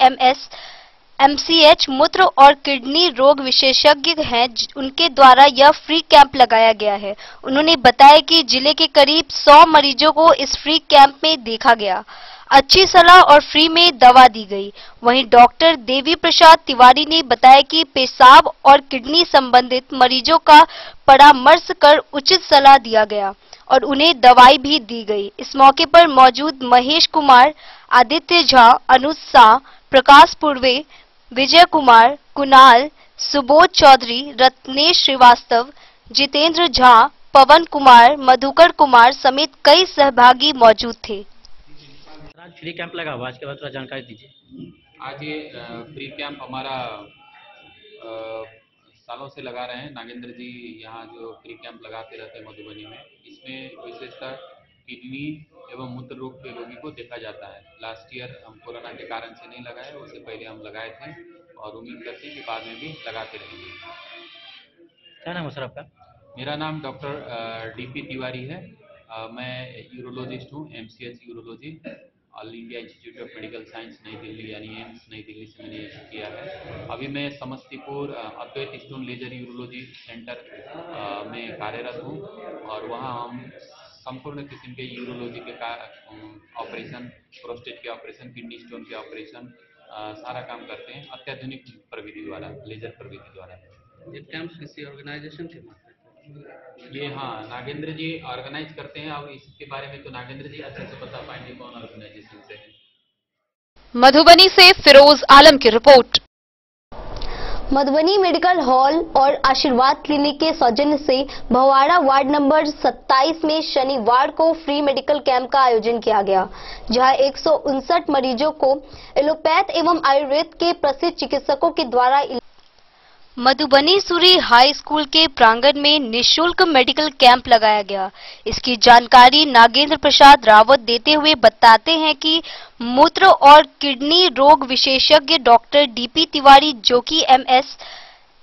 MCH मूत्र और किडनी रोग विशेषज्ञ हैं, उनके द्वारा यह फ्री कैंप लगाया गया है। उन्होंने बताया कि जिले के करीब 100 मरीजों को इस फ्री कैंप में देखा गया, अच्छी सलाह और फ्री में दवा दी गई। वहीं डॉक्टर देवी प्रसाद तिवारी ने बताया कि पेशाब और किडनी संबंधित मरीजों का परामर्श कर उचित सलाह दिया गया और उन्हें दवाई भी दी गई। इस मौके पर मौजूद महेश कुमार, आदित्य झा, अनुज शाह, प्रकाश पूर्वे, विजय कुमार, कुणाल, सुबोध चौधरी, रत्नेश श्रीवास्तव, जितेंद्र झा, पवन कुमार, मधुकर कुमार समेत कई सहभागी मौजूद थे। आज फ्री कैंप लगा हुआ, इसके बाद थोड़ा जानकारी दीजिए। आज ये फ्री कैंप हमारा सालों से लगा रहे हैं। नागेंद्र जी यहाँ जो फ्री कैंप लगाते रहते हैं मधुबनी में, इसमें विशेषकर किडनी एवं मूत्र रोग के रोगी को देखा जाता है। लास्ट ईयर हम कोरोना के कारण से नहीं लगाए, उससे पहले हम लगाए थे और उम्मीद करते हैं कि बाद में भी लगाते रहेंगे। क्या नाम है सर आपका? मेरा नाम डॉक्टर डीपी तिवारी है। मैं यूरोलॉजिस्ट हूँ, MCH urology, all India institute of medical science नई दिल्ली यानी एम्स नई दिल्ली से मैंने किया है। अभी मैं समस्तीपुर अद्वैत स्टोन लेजर यूरोलॉजी सेंटर में कार्यरत हूँ और वहाँ हम संपूर्ण किस्म के यूरोलॉजी के ऑपरेशन, प्रोस्टेट के ऑपरेशन, किडनी स्टोन के ऑपरेशन, सारा काम करते हैं अत्याधुनिक प्रविधि द्वारा, लेजर प्रविधि द्वारा। ये कैंप्स किसी ऑर्गेनाइजेशन के माध्यम? ये हाँ, नागेंद्र जी ऑर्गेनाइज करते हैं। अब इसके बारे में तो नागेंद्र जी अच्छे से बता पाएंगे कौन ऑर्गेनाइजेशन से है। मधुबनी से फिरोज आलम की रिपोर्ट। मधुबनी मेडिकल हॉल और आशीर्वाद क्लिनिक के सौजन्य से भवाड़ा वार्ड नंबर 27 में शनिवार को फ्री मेडिकल कैंप का आयोजन किया गया, जहां 159 मरीजों को एलोपैथ एवं आयुर्वेद के प्रसिद्ध चिकित्सकों के द्वारा मधुबनी सूरी हाई स्कूल के प्रांगण में निशुल्क मेडिकल कैंप लगाया गया। इसकी जानकारी नागेंद्र प्रसाद रावत देते हुए बताते हैं कि मूत्र और किडनी रोग विशेषज्ञ डॉक्टर डीपी तिवारी, जो कि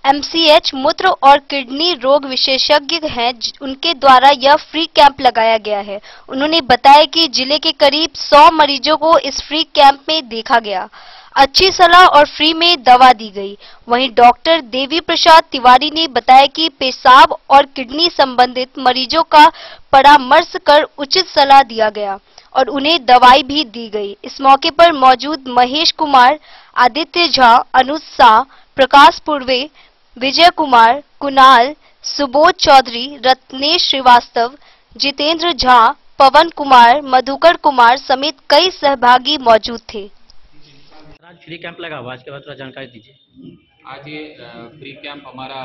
MCH मूत्र और किडनी रोग विशेषज्ञ हैं, उनके द्वारा यह फ्री कैंप लगाया गया है। उन्होंने बताया कि जिले के करीब 100 मरीजों को इस फ्री कैंप में देखा गया, अच्छी सलाह और फ्री में दवा दी गई। वहीं डॉक्टर देवी प्रसाद तिवारी ने बताया कि पेशाब और किडनी संबंधित मरीजों का परामर्श कर उचित सलाह दिया गया और उन्हें दवाई भी दी गई। इस मौके पर मौजूद महेश कुमार, आदित्य झा, अनुज शाह, प्रकाश पूर्वे, विजय कुमार, कुणाल, सुबोध चौधरी, रत्नेश श्रीवास्तव, जितेंद्र झा, पवन कुमार, मधुकर कुमार समेत कई सहभागी मौजूद थे। आज फ्री कैंप लगा हुआ, इसके बाद थोड़ा जानकारी दीजिए। आज ये फ्री कैंप हमारा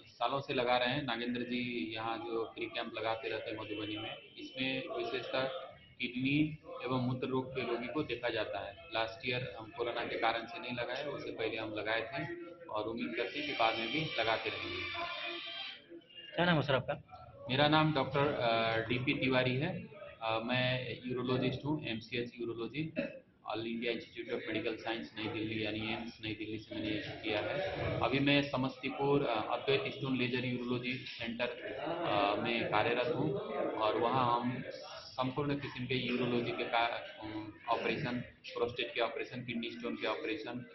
सालों से लगा रहे हैं। नागेंद्र जी यहाँ जो फ्री कैंप लगाते रहते हैं मधुबनी में, इसमें विशेषकर किडनी एवं मूत्र रोग के रोगी को देखा जाता है। लास्ट ईयर हम कोरोना के कारण से नहीं लगाए, उससे पहले हम लगाए थे और उम्मीद करते हैं कि बाद में भी लगाते रहेंगे। क्या नाम है सर आपका? मेरा नाम डॉक्टर डीपी तिवारी है। मैं यूरोलॉजिस्ट हूँ, MCH urology, all India institute of medical science नई दिल्ली यानी एम्स नई दिल्ली से मैंने किया है। अभी मैं समस्तीपुर अद्वैत स्टोन लेजर यूरोलॉजी सेंटर में कार्यरत हूँ और वहाँ हम संपूर्ण किस्म के यूरोलॉजी के ऑपरेशन, प्रोस्टेट के ऑपरेशन, किडनी स्टोन के ऑपरेशन,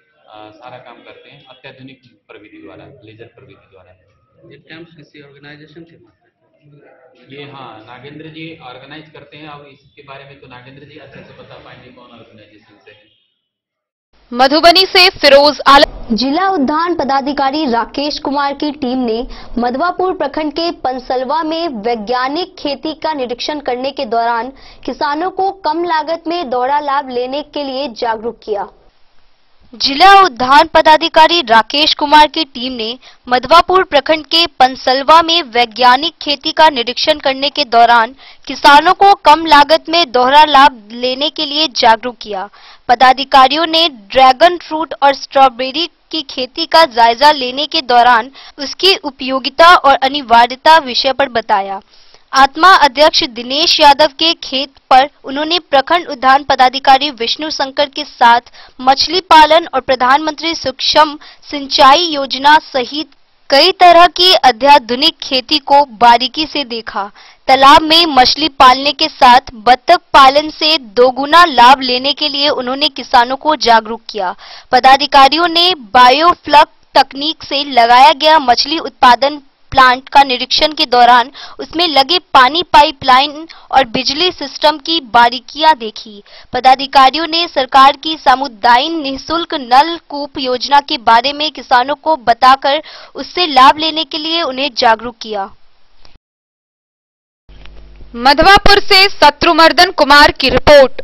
सारा काम करते हैं अत्याधुनिक प्रविधि द्वारा, लेजर प्रविधि द्वारा। ये कैंप्स किसी ऑर्गेनाइजेशन के माध्यम? ये हाँ, नागेंद्र जी ऑर्गेनाइज करते हैं। अब इसके बारे में तो नागेंद्र जी अच्छे से बता पाएंगे कौन ऑर्गेनाइजेशन से है। मधुबनी से फिरोज आलम। जिला उद्यान पदाधिकारी राकेश कुमार की टीम ने मधवापुर प्रखंड के पंसलवा में वैज्ञानिक खेती का निरीक्षण करने के दौरान किसानों को कम लागत में दोहरा लाभ लेने के लिए जागरूक किया। जिला उद्यान पदाधिकारी राकेश कुमार की टीम ने मधवापुर प्रखंड के पंसलवा में वैज्ञानिक खेती का निरीक्षण करने के दौरान किसानों को कम लागत में दोहरा लाभ लेने के लिए जागरूक किया। पदाधिकारियों ने ड्रैगन फ्रूट और स्ट्रॉबेरी की खेती का जायजा लेने के दौरान उसकी उपयोगिता और अनिवार्यता विषय पर बताया। आत्मा अध्यक्ष दिनेश यादव के खेत पर उन्होंने प्रखंड उद्यान पदाधिकारी विष्णु शंकर के साथ मछली पालन और प्रधानमंत्री सूक्ष्म सिंचाई योजना सहित कई तरह की अत्याधुनिक खेती को बारीकी से देखा। तालाब में मछली पालने के साथ बत्तख पालन से दोगुना लाभ लेने के लिए उन्होंने किसानों को जागरूक किया। पदाधिकारियों ने बायोफ्लक तकनीक से लगाया गया मछली उत्पादन प्लांट का निरीक्षण के दौरान उसमें लगे पानी पाइपलाइन और बिजली सिस्टम की बारीकियां देखी। पदाधिकारियों ने सरकार की सामुदायिक निःशुल्क नलकूप योजना के बारे में किसानों को बताकर उससे लाभ लेने के लिए उन्हें जागरूक किया। मधवापुर से शत्रुमर्दन कुमार की रिपोर्ट।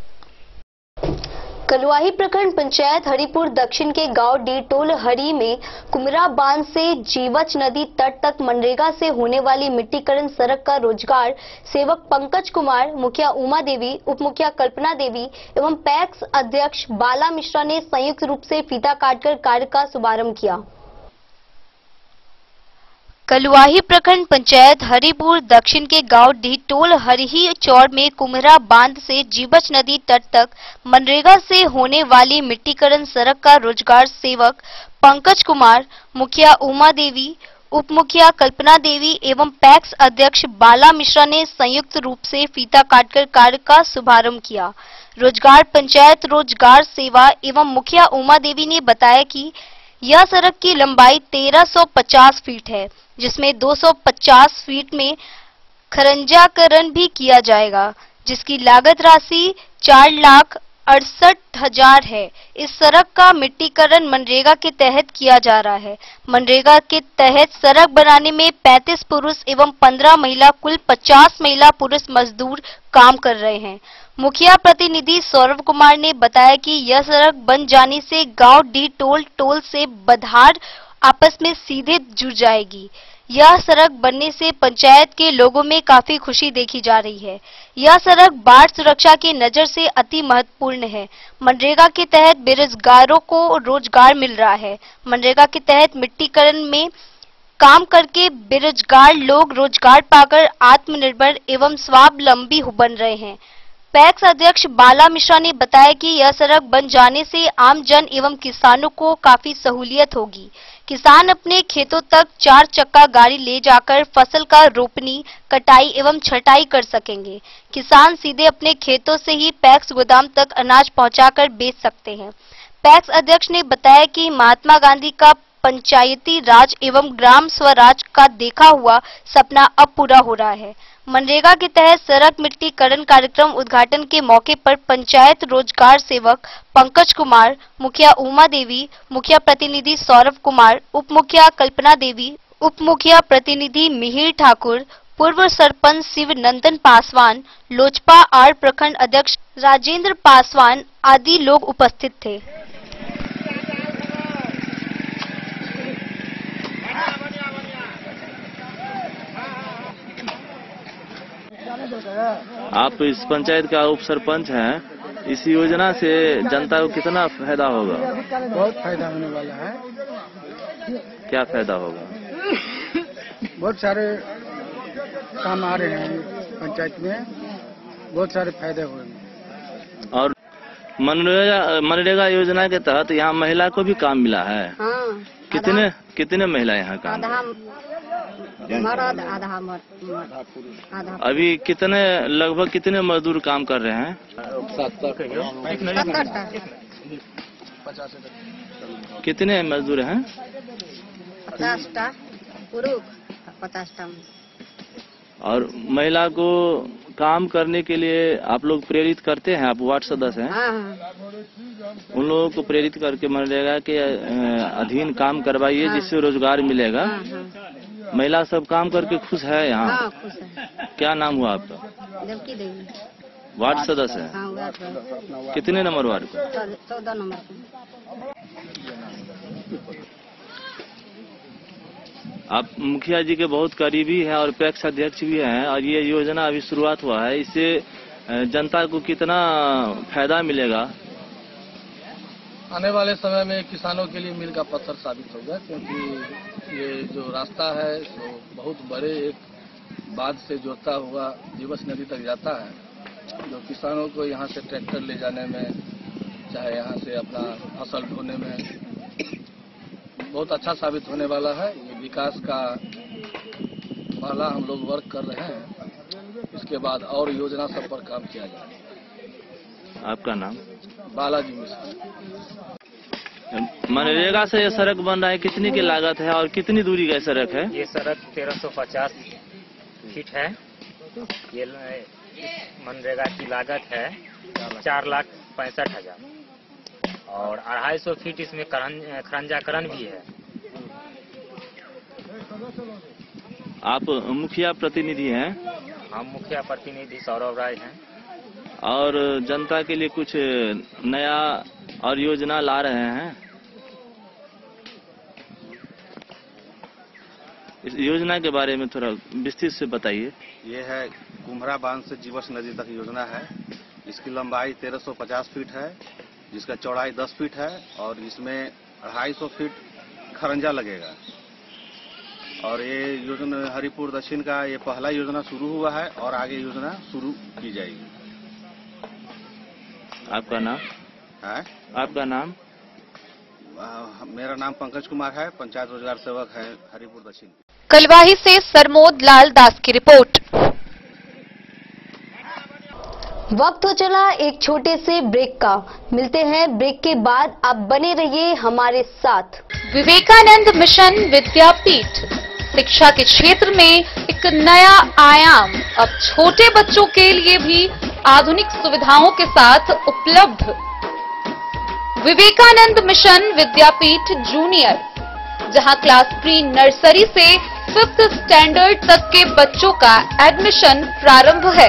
कलुआही प्रखंड पंचायत हरिपुर दक्षिण के गांव डीटोल हरी में कुमरा बांध से जीवच नदी तट तक मनरेगा से होने वाली मिट्टीकरण सड़क का रोजगार सेवक पंकज कुमार, मुखिया उमा देवी, उप मुखिया कल्पना देवी एवं पैक्स अध्यक्ष बाला मिश्रा ने संयुक्त रूप से फीता काटकर कार्य का शुभारंभ किया। कलुआही प्रखंड पंचायत हरिपुर दक्षिण के गांव डीटोल हरिही चौड़ में कुम्हरा बांध से जीवछ नदी तट तक मनरेगा से होने वाली मिट्टीकरण सड़क का रोजगार सेवक पंकज कुमार, मुखिया उमा देवी, उप मुखिया कल्पना देवी एवं पैक्स अध्यक्ष बाला मिश्रा ने संयुक्त रूप से फीता काटकर कार्य का शुभारंभ किया। रोजगार पंचायत रोजगार सेवा एवं मुखिया उमा देवी ने बताया कि यह सड़क की लंबाई 1350 फीट है, जिसमें 250 फीट में खरंजाकरण भी किया जाएगा, जिसकी लागत राशि 4,68,000 है। इस सड़क का मिट्टीकरण मनरेगा के तहत किया जा रहा है। मनरेगा के तहत सड़क बनाने में 35 पुरुष एवं 15 महिला कुल 50 महिला पुरुष मजदूर काम कर रहे हैं। मुखिया प्रतिनिधि सौरभ कुमार ने बताया कि यह सड़क बन जाने से गांव डीटोल टोल से बधार आपस में सीधे जुड़ जाएगी। यह सड़क बनने से पंचायत के लोगों में काफी खुशी देखी जा रही है। यह सड़क बाढ़ सुरक्षा की नजर से अति महत्वपूर्ण है। मनरेगा के तहत बेरोजगारों को रोजगार मिल रहा है। मनरेगा के तहत मिट्टीकरण में काम करके बेरोजगार लोग रोजगार पाकर आत्मनिर्भर एवं स्वावलंबी बन रहे हैं। पैक्स अध्यक्ष बाला मिश्रा ने बताया कि यह सड़क बन जाने से आम जन एवं किसानों को काफी सहूलियत होगी। किसान अपने खेतों तक 4 चक्का गाड़ी ले जाकर फसल का रोपनी, कटाई एवं छटाई कर सकेंगे। किसान सीधे अपने खेतों से ही पैक्स गोदाम तक अनाज पहुंचाकर बेच सकते हैं। पैक्स अध्यक्ष ने बताया कि महात्मा गांधी का पंचायती राज एवं ग्राम स्वराज का देखा हुआ सपना अब पूरा हो रहा है। मनरेगा के तहत सड़क मिट्टीकरण कार्यक्रम उद्घाटन के मौके पर पंचायत रोजगार सेवक पंकज कुमार, मुखिया उमा देवी, मुखिया प्रतिनिधि सौरभ कुमार, उप मुखिया कल्पना देवी, उप मुखिया प्रतिनिधि मिहिर ठाकुर, पूर्व सरपंच शिव नंदन पासवान, लोजपा आर प्रखंड अध्यक्ष राजेंद्र पासवान आदि लोग उपस्थित थे। आप इस पंचायत का उप सरपंच हैं, इस योजना से जनता को कितना फायदा होगा? बहुत फायदा होने वाला है। क्या फायदा होगा? बहुत सारे काम आ रहे हैं पंचायत में, बहुत सारे फायदे हो रहे हैं। और मनरेगा योजना के तहत यहाँ महिला को भी काम मिला है। हाँ, कितने महिला यहाँ काम? आधा अभी लगभग कितने मजदूर काम कर रहे हैं? 70। कितने मजदूर हैं? 50टा पुरुष, 50टा। और महिला को काम करने के लिए आप लोग प्रेरित करते हैं? आप वार्ड सदस्य हैं? हाँ। उन लोगों को प्रेरित करके मनरेगा के अधीन काम करवाइए, जिससे रोजगार मिलेगा। महिला सब काम करके खुश है यहाँ? हाँ, खुश है। क्या नाम हुआ आपका? देवकी देवी। वार्ड सदस्य है? हाँ, वार्ड। कितने नंबर वार्ड को? 14 नंबर को। आप मुखिया जी के बहुत करीबी हैं और पैक्स अध्यक्ष भी हैं, और ये योजना अभी शुरुआत हुआ है, इससे जनता को कितना फायदा मिलेगा? आने वाले समय में किसानों के लिए मील का पत्थर साबित होगा, क्योंकि ये जो रास्ता है तो बहुत बड़े एक बांध से जोड़ता हुआ जीवछ नदी तक जाता है, जो किसानों को यहाँ से ट्रैक्टर ले जाने में, चाहे यहाँ से अपना फसल ढोने में बहुत अच्छा साबित होने वाला है। ये विकास का पहला हम लोग वर्क कर रहे हैं, इसके बाद और योजना सब पर काम किया जाएगा। आपका नाम? बालाजी मिश्रा। मनरेगा से ये सड़क बन रहा है, कितनी की लागत है और कितनी दूरी का सड़क है? ये सड़क 1350 फीट है। ये मनरेगा की लागत है 4,65,000 और 250 फीट इसमें खरंजाकरण भी है। आप मुखिया प्रतिनिधि हैं? हम मुखिया प्रतिनिधि सौरभ राय हैं। और जनता के लिए कुछ नया और योजना ला रहे हैं? इस योजना के बारे में थोड़ा विस्तृत से बताइए। ये है कुम्हरा बांध से जीवछ नदी तक योजना है। इसकी लंबाई 1350 फीट है, जिसका चौड़ाई 10 फीट है और इसमें 250 फीट खरंजा लगेगा। और ये योजना हरिपुर दक्षिण का ये पहला योजना शुरू हुआ है और आगे योजना शुरू की जाएगी। आपका नाम? है आपका नाम? मेरा नाम पंकज कुमार है, पंचायत रोजगार सेवक है हरिपुर दक्षिण। कलवाही से सरमोद लाल दास की रिपोर्ट। वक्त हो चला एक छोटे से ब्रेक का। मिलते हैं ब्रेक के बाद, आप बने रहिए हमारे साथ। विवेकानंद मिशन विद्यापीठ शिक्षा के क्षेत्र में एक नया आयाम अब छोटे बच्चों के लिए भी आधुनिक सुविधाओं के साथ उपलब्ध। विवेकानंद मिशन विद्यापीठ जूनियर, जहां क्लास प्री नर्सरी से 5th स्टैंडर्ड तक के बच्चों का एडमिशन प्रारंभ है।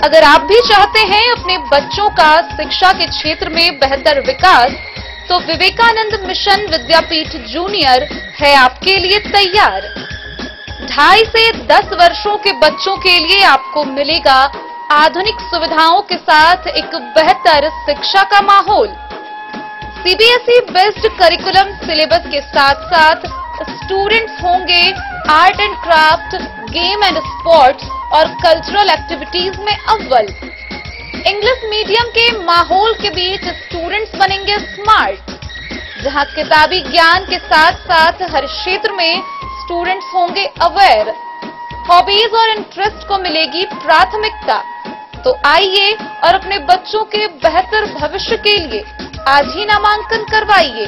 अगर आप भी चाहते हैं अपने बच्चों का शिक्षा के क्षेत्र में बेहतर विकास, तो विवेकानंद मिशन विद्यापीठ जूनियर है आपके लिए तैयार। 2.5 से 10 वर्षों के बच्चों के लिए आपको मिलेगा आधुनिक सुविधाओं के साथ एक बेहतर शिक्षा का माहौल। सीबीएसई बेस्ड करिकुलम सिलेबस के साथ साथ स्टूडेंट्स होंगे art and craft, game and sports और कल्चरल एक्टिविटीज में अव्वल। इंग्लिश मीडियम के माहौल के बीच स्टूडेंट्स बनेंगे स्मार्ट, जहां किताबी ज्ञान के साथ साथ हर क्षेत्र में स्टूडेंट्स होंगे अवेयर। हॉबीज और इंटरेस्ट को मिलेगी प्राथमिकता। तो आइए और अपने बच्चों के बेहतर भविष्य के लिए आज ही नामांकन करवाइए।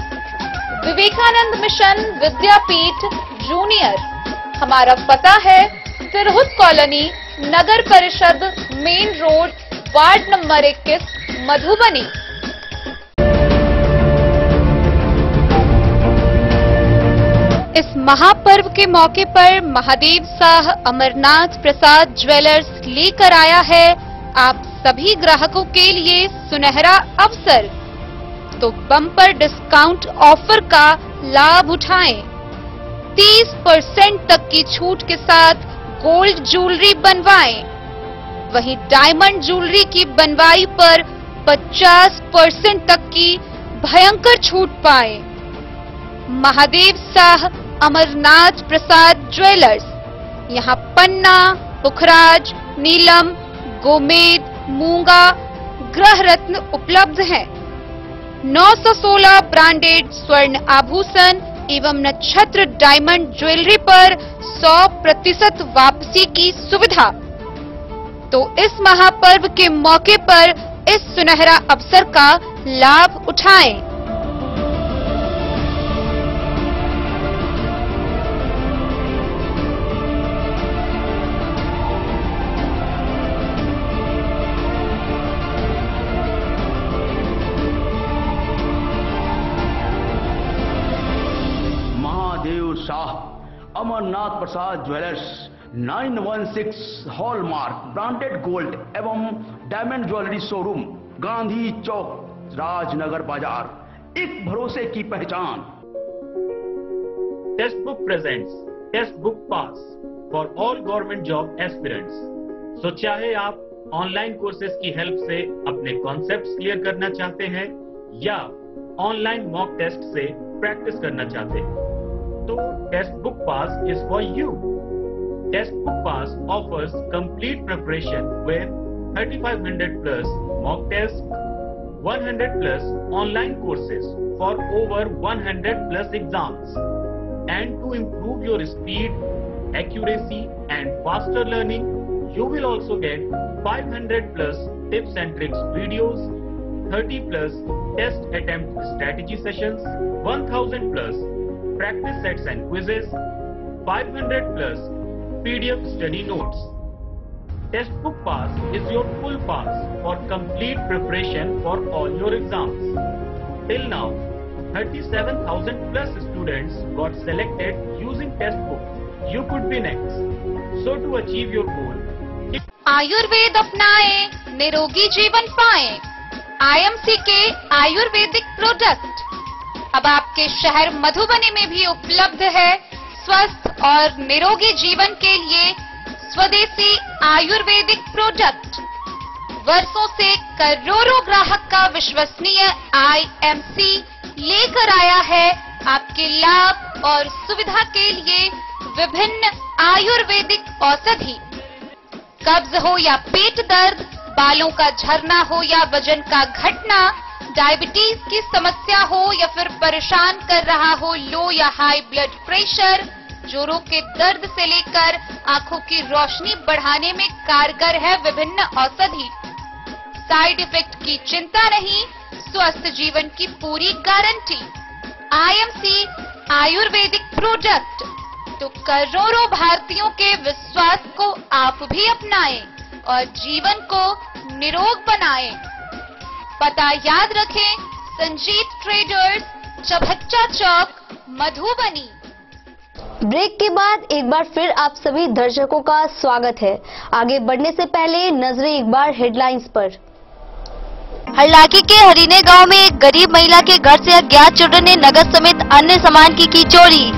विवेकानंद मिशन विद्यापीठ जूनियर। हमारा पता है तिरहुत कॉलोनी, नगर परिषद, main road, ward number 21, Madhubani. इस महापर्व के मौके पर महादेव शाह अमरनाथ प्रसाद ज्वेलर्स लेकर आया है आप सभी ग्राहकों के लिए सुनहरा अवसर। तो बम्पर डिस्काउंट ऑफर का लाभ उठाएं। 30% तक की छूट के साथ गोल्ड ज्वेलरी बनवाएं। वहीं डायमंड ज्वेलरी की बनवाई पर 50% तक की भयंकर छूट पाएं। महादेव शाह अमरनाथ प्रसाद ज्वेलर्स, यहां पन्ना, पुखराज, नीलम, गोमेद, मूंगा, ग्रह रत्न उपलब्ध हैं। 916 ब्रांडेड स्वर्ण आभूषण एवं नक्षत्र डायमंड ज्वेलरी पर 100% वापसी की सुविधा। तो इस महापर्व के मौके पर इस सुनहरा अवसर का लाभ उठाएं। Shah Amarnath Prasad jewellers 916 hallmark branded gold एवं diamond jewellery showroom, Gandhi Chowk, Rajnagar बाजार, एक भरोसे की पहचान। Textbook presents textbook pass for all government job aspirants. So चाहे आप ऑनलाइन कोर्सेज की हेल्प से अपने कॉन्सेप्ट्स क्लियर करना चाहते हैं या ऑनलाइन मॉक टेस्ट से प्रैक्टिस करना चाहते हैं, तो text book pass is for you. Test book pass offers complete preparation with 3500 plus mock tests, 100 plus online courses for over 100 plus exams. And to improve your speed, accuracy and faster learning, you will also get 500 plus tips and tricks videos, 30 plus test attempt strategy sessions, 1000 plus practice sets and quizzes, 500 plus PDF study notes. Test book pass is your full pass for complete preparation for all your exams. Till now, 37,000 plus students got selected using test book. You could be next. So to achieve your goal, Ayurveda अपनाएं, निरोगी जीवन पाएं। IMC के Ayurvedic product अब आपके शहर मधुबनी में भी उपलब्ध है। स्वस्थ और निरोगी जीवन के लिए स्वदेशी आयुर्वेदिक प्रोडक्ट। वर्षों से करोड़ों ग्राहक का विश्वसनीय IMC लेकर आया है आपके लाभ और सुविधा के लिए विभिन्न आयुर्वेदिक औषधि। कब्ज हो या पेट दर्द, बालों का झरना हो या वजन का घटना, डायबिटीज की समस्या हो या फिर परेशान कर रहा हो लो या हाई ब्लड प्रेशर, जोड़ों के दर्द से लेकर आंखों की रोशनी बढ़ाने में कारगर है विभिन्न औषधि। साइड इफेक्ट की चिंता नहीं, स्वस्थ जीवन की पूरी गारंटी। आईएमसी आयुर्वेदिक प्रोडक्ट तो करोड़ों भारतीयों के विश्वास को आप भी अपनाएं और जीवन को निरोग बनाएं। पता याद रखें, संजीत ट्रेडर्स, चभच्चा चौक, मधुबनी। ब्रेक के बाद एक बार फिर आप सभी दर्शकों का स्वागत है। आगे बढ़ने से पहले नजरें एक बार हेडलाइंस पर। हरलाखी के हरिने गांव में एक गरीब महिला के घर से अज्ञात चोरों ने नकद समेत अन्य सामान की चोरी।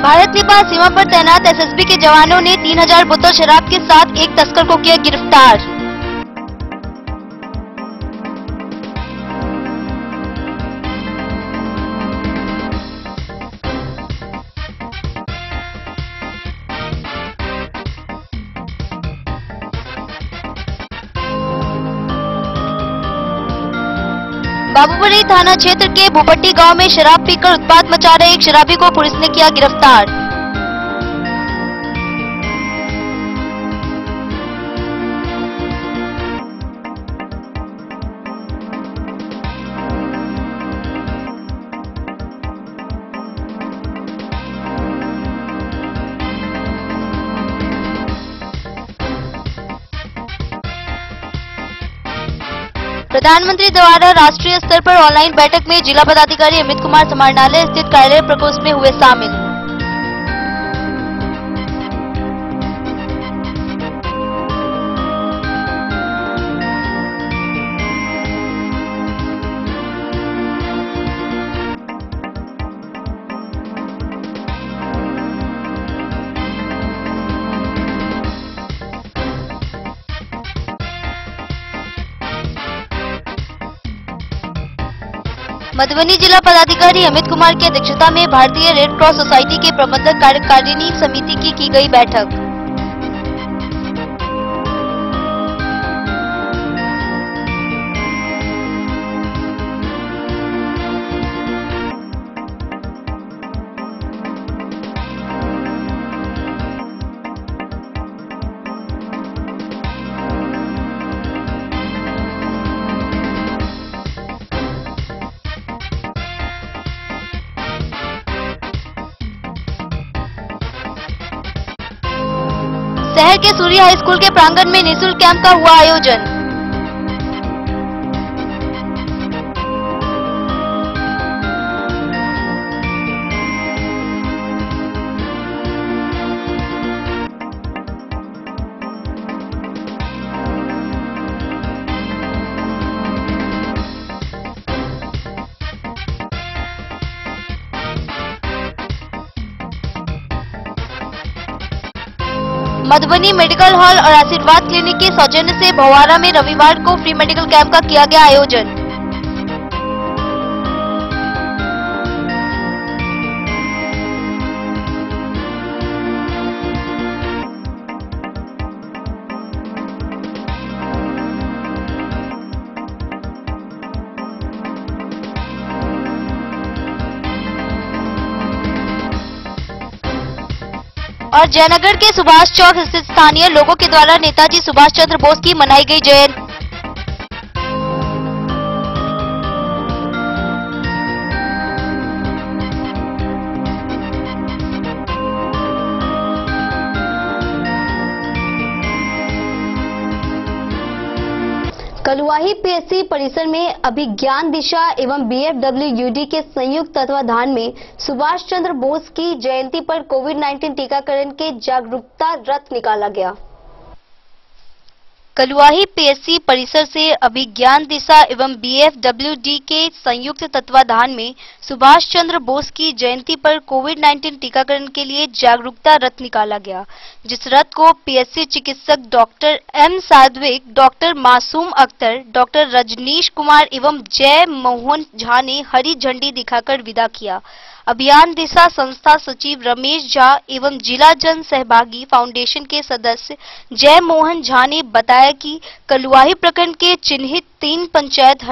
भारत नेपाल सीमा पर तैनात एसएसबी के जवानों ने 3000 बोतल शराब के साथ एक तस्कर को किया गिरफ्तार। बाबूबड़ी थाना क्षेत्र के भूपट्टी गांव में शराब पीकर उत्पात मचा रहे एक शराबी को पुलिस ने किया गिरफ्तार। प्रधानमंत्री द्वारा राष्ट्रीय स्तर पर ऑनलाइन बैठक में जिला पदाधिकारी अमित कुमार समाहरणालय स्थित कार्यालय प्रकोष्ठ में हुए शामिल। मधुबनी जिला पदाधिकारी अमित कुमार की अध्यक्षता में भारतीय रेड क्रॉस सोसाइटी के प्रबंधक कार्यकारिणी समिति की गई बैठक। शहर के सूर्य हाई स्कूल के प्रांगण में निःशुल्क कैंप का हुआ आयोजन। मधुबनी मेडिकल हॉल और आशीर्वाद क्लिनिक के सौजन्य से भवारा में रविवार को फ्री मेडिकल कैंप का किया गया आयोजन। और जयनगर के सुभाष चौक स्थित स्थानीय लोगों के द्वारा नेताजी सुभाष चंद्र बोस की मनाई गई जयंती। कलुआही पीएससी परिसर में अभिज्ञान दिशा एवं बीएफडब्ल्यूयूडी के संयुक्त तत्वाधान में सुभाष चंद्र बोस की जयंती पर कोविड-19 टीकाकरण के जागरूकता रथ निकाला गया। कलुआही पीएससी परिसर से अभिज्ञान दिशा एवं बीएफडब्ल्यूडी के संयुक्त तत्वाधान में सुभाष चंद्र बोस की जयंती पर कोविड-19 टीकाकरण के लिए जागरूकता रथ निकाला गया, जिस रथ को पीएससी चिकित्सक डॉक्टर एम सादविक, डॉक्टर मासूम अख्तर, डॉक्टर रजनीश कुमार एवं जय मोहन झा ने हरी झंडी दिखाकर विदा किया। अभियान दिशा संस्था सचिव रमेश झा एवं जिला जन सहभागी फाउंडेशन के सदस्य जय मोहन झा ने बताया कि कलुआही प्रखंड के चिन्हित 3 पंचायत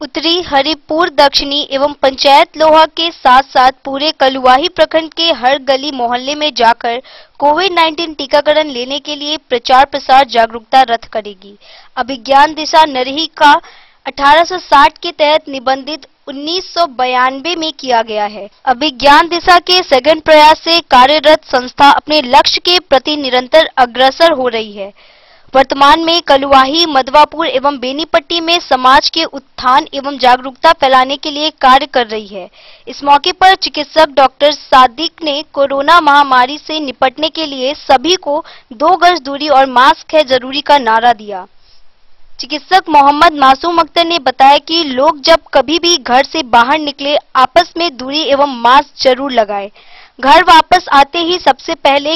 उत्तरी, हरिपुर दक्षिणी एवं पंचायत लोहा के साथ साथ पूरे कलुआही प्रखंड के हर गली मोहल्ले में जाकर कोविड-19 टीकाकरण लेने के लिए प्रचार प्रसार जागरूकता रथ करेगी। अभिज्ञान दिशा नरही का 1860 के तहत निबंधित 1992 में किया गया है। अभिज्ञान दिशा के सघन प्रयास से कार्यरत संस्था अपने लक्ष्य के प्रति निरंतर अग्रसर हो रही है। वर्तमान में कलुआही, मधवापुर एवं बेनीपट्टी में समाज के उत्थान एवं जागरूकता फैलाने के लिए कार्य कर रही है। इस मौके पर चिकित्सक डॉक्टर सादिक ने कोरोना महामारी से निपटने के लिए सभी को 2 गज दूरी और मास्क है जरूरी का नारा दिया। चिकित्सक मोहम्मद मासूम अख्तर ने बताया कि लोग जब कभी भी घर से बाहर निकले आपस में दूरी एवं मास्क जरूर लगाएं। घर वापस आते ही सबसे पहले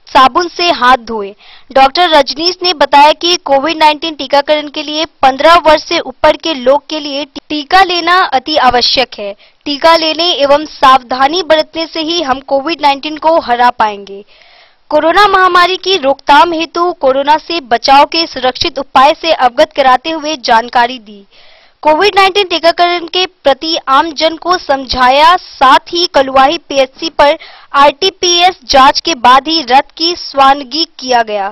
साबुन से हाथ धोएं। डॉक्टर रजनीश ने बताया कि कोविड-19 टीकाकरण के लिए 15 वर्ष से ऊपर के लोग के लिए टीका लेना अति आवश्यक है। टीका लेने एवं सावधानी बरतने से ही हम कोविड-19 को हरा पाएंगे। कोरोना महामारी की रोकथाम हेतु कोरोना से बचाव के सुरक्षित उपाय से अवगत कराते हुए जानकारी दी। कोविड-19 टीकाकरण के प्रति आम जन को समझाया। साथ ही कलुआही पीएचसी पर आरटीपीएस जांच के बाद ही रथ की स्वानगी किया गया।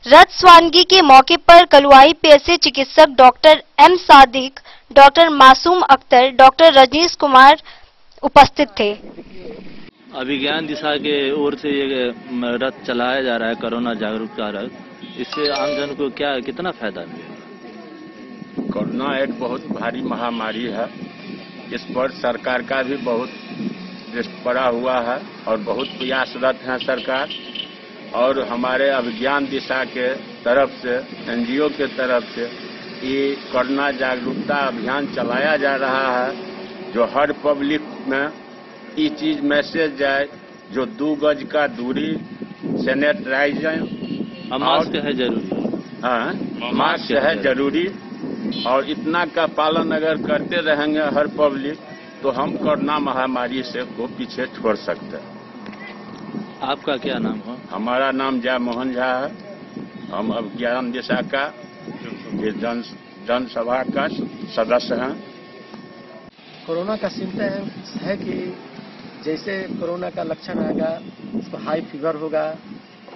रथ स्वानगी के मौके पर कलुआही पीएचसी चिकित्सक डॉक्टर एम सादिक, डॉक्टर मासूम अख्तर, डॉक्टर रजनीश कुमार उपस्थित थे। अभिज्ञान दिशा के ओर से ये रथ चलाया जा रहा है, कोरोना जागरूकता रथ। इससे आमजन को कितना फायदा मिलेगा? कोरोना एक बहुत भारी महामारी है। इस पर सरकार का भी बहुत दृष्टि पड़ा हुआ है और बहुत प्रयासरत है सरकार। और हमारे अभिज्ञान दिशा के तरफ से, एनजीओ के तरफ से ये कोरोना जागरूकता अभियान चलाया जा रहा है, जो हर पब्लिक में ये चीज मैसेज जाए, जो 2 गज का दूरी, सैनिटाइजर, मास्क है जरूरी। हाँ, मास्क है जरूरी। और इतना का पालन अगर करते रहेंगे हर पब्लिक, तो हम कोरोना महामारी से को पीछे छोड़ सकते हैं। आपका क्या नाम है? हमारा नाम जय मोहन झा है। हम अभिज्ञान दिशा का ये जनसभा का सदस्य हैं। कोरोना का सिम्टम्स है कि जैसे कोरोना का लक्षण आएगा, उसको हाई फीवर होगा,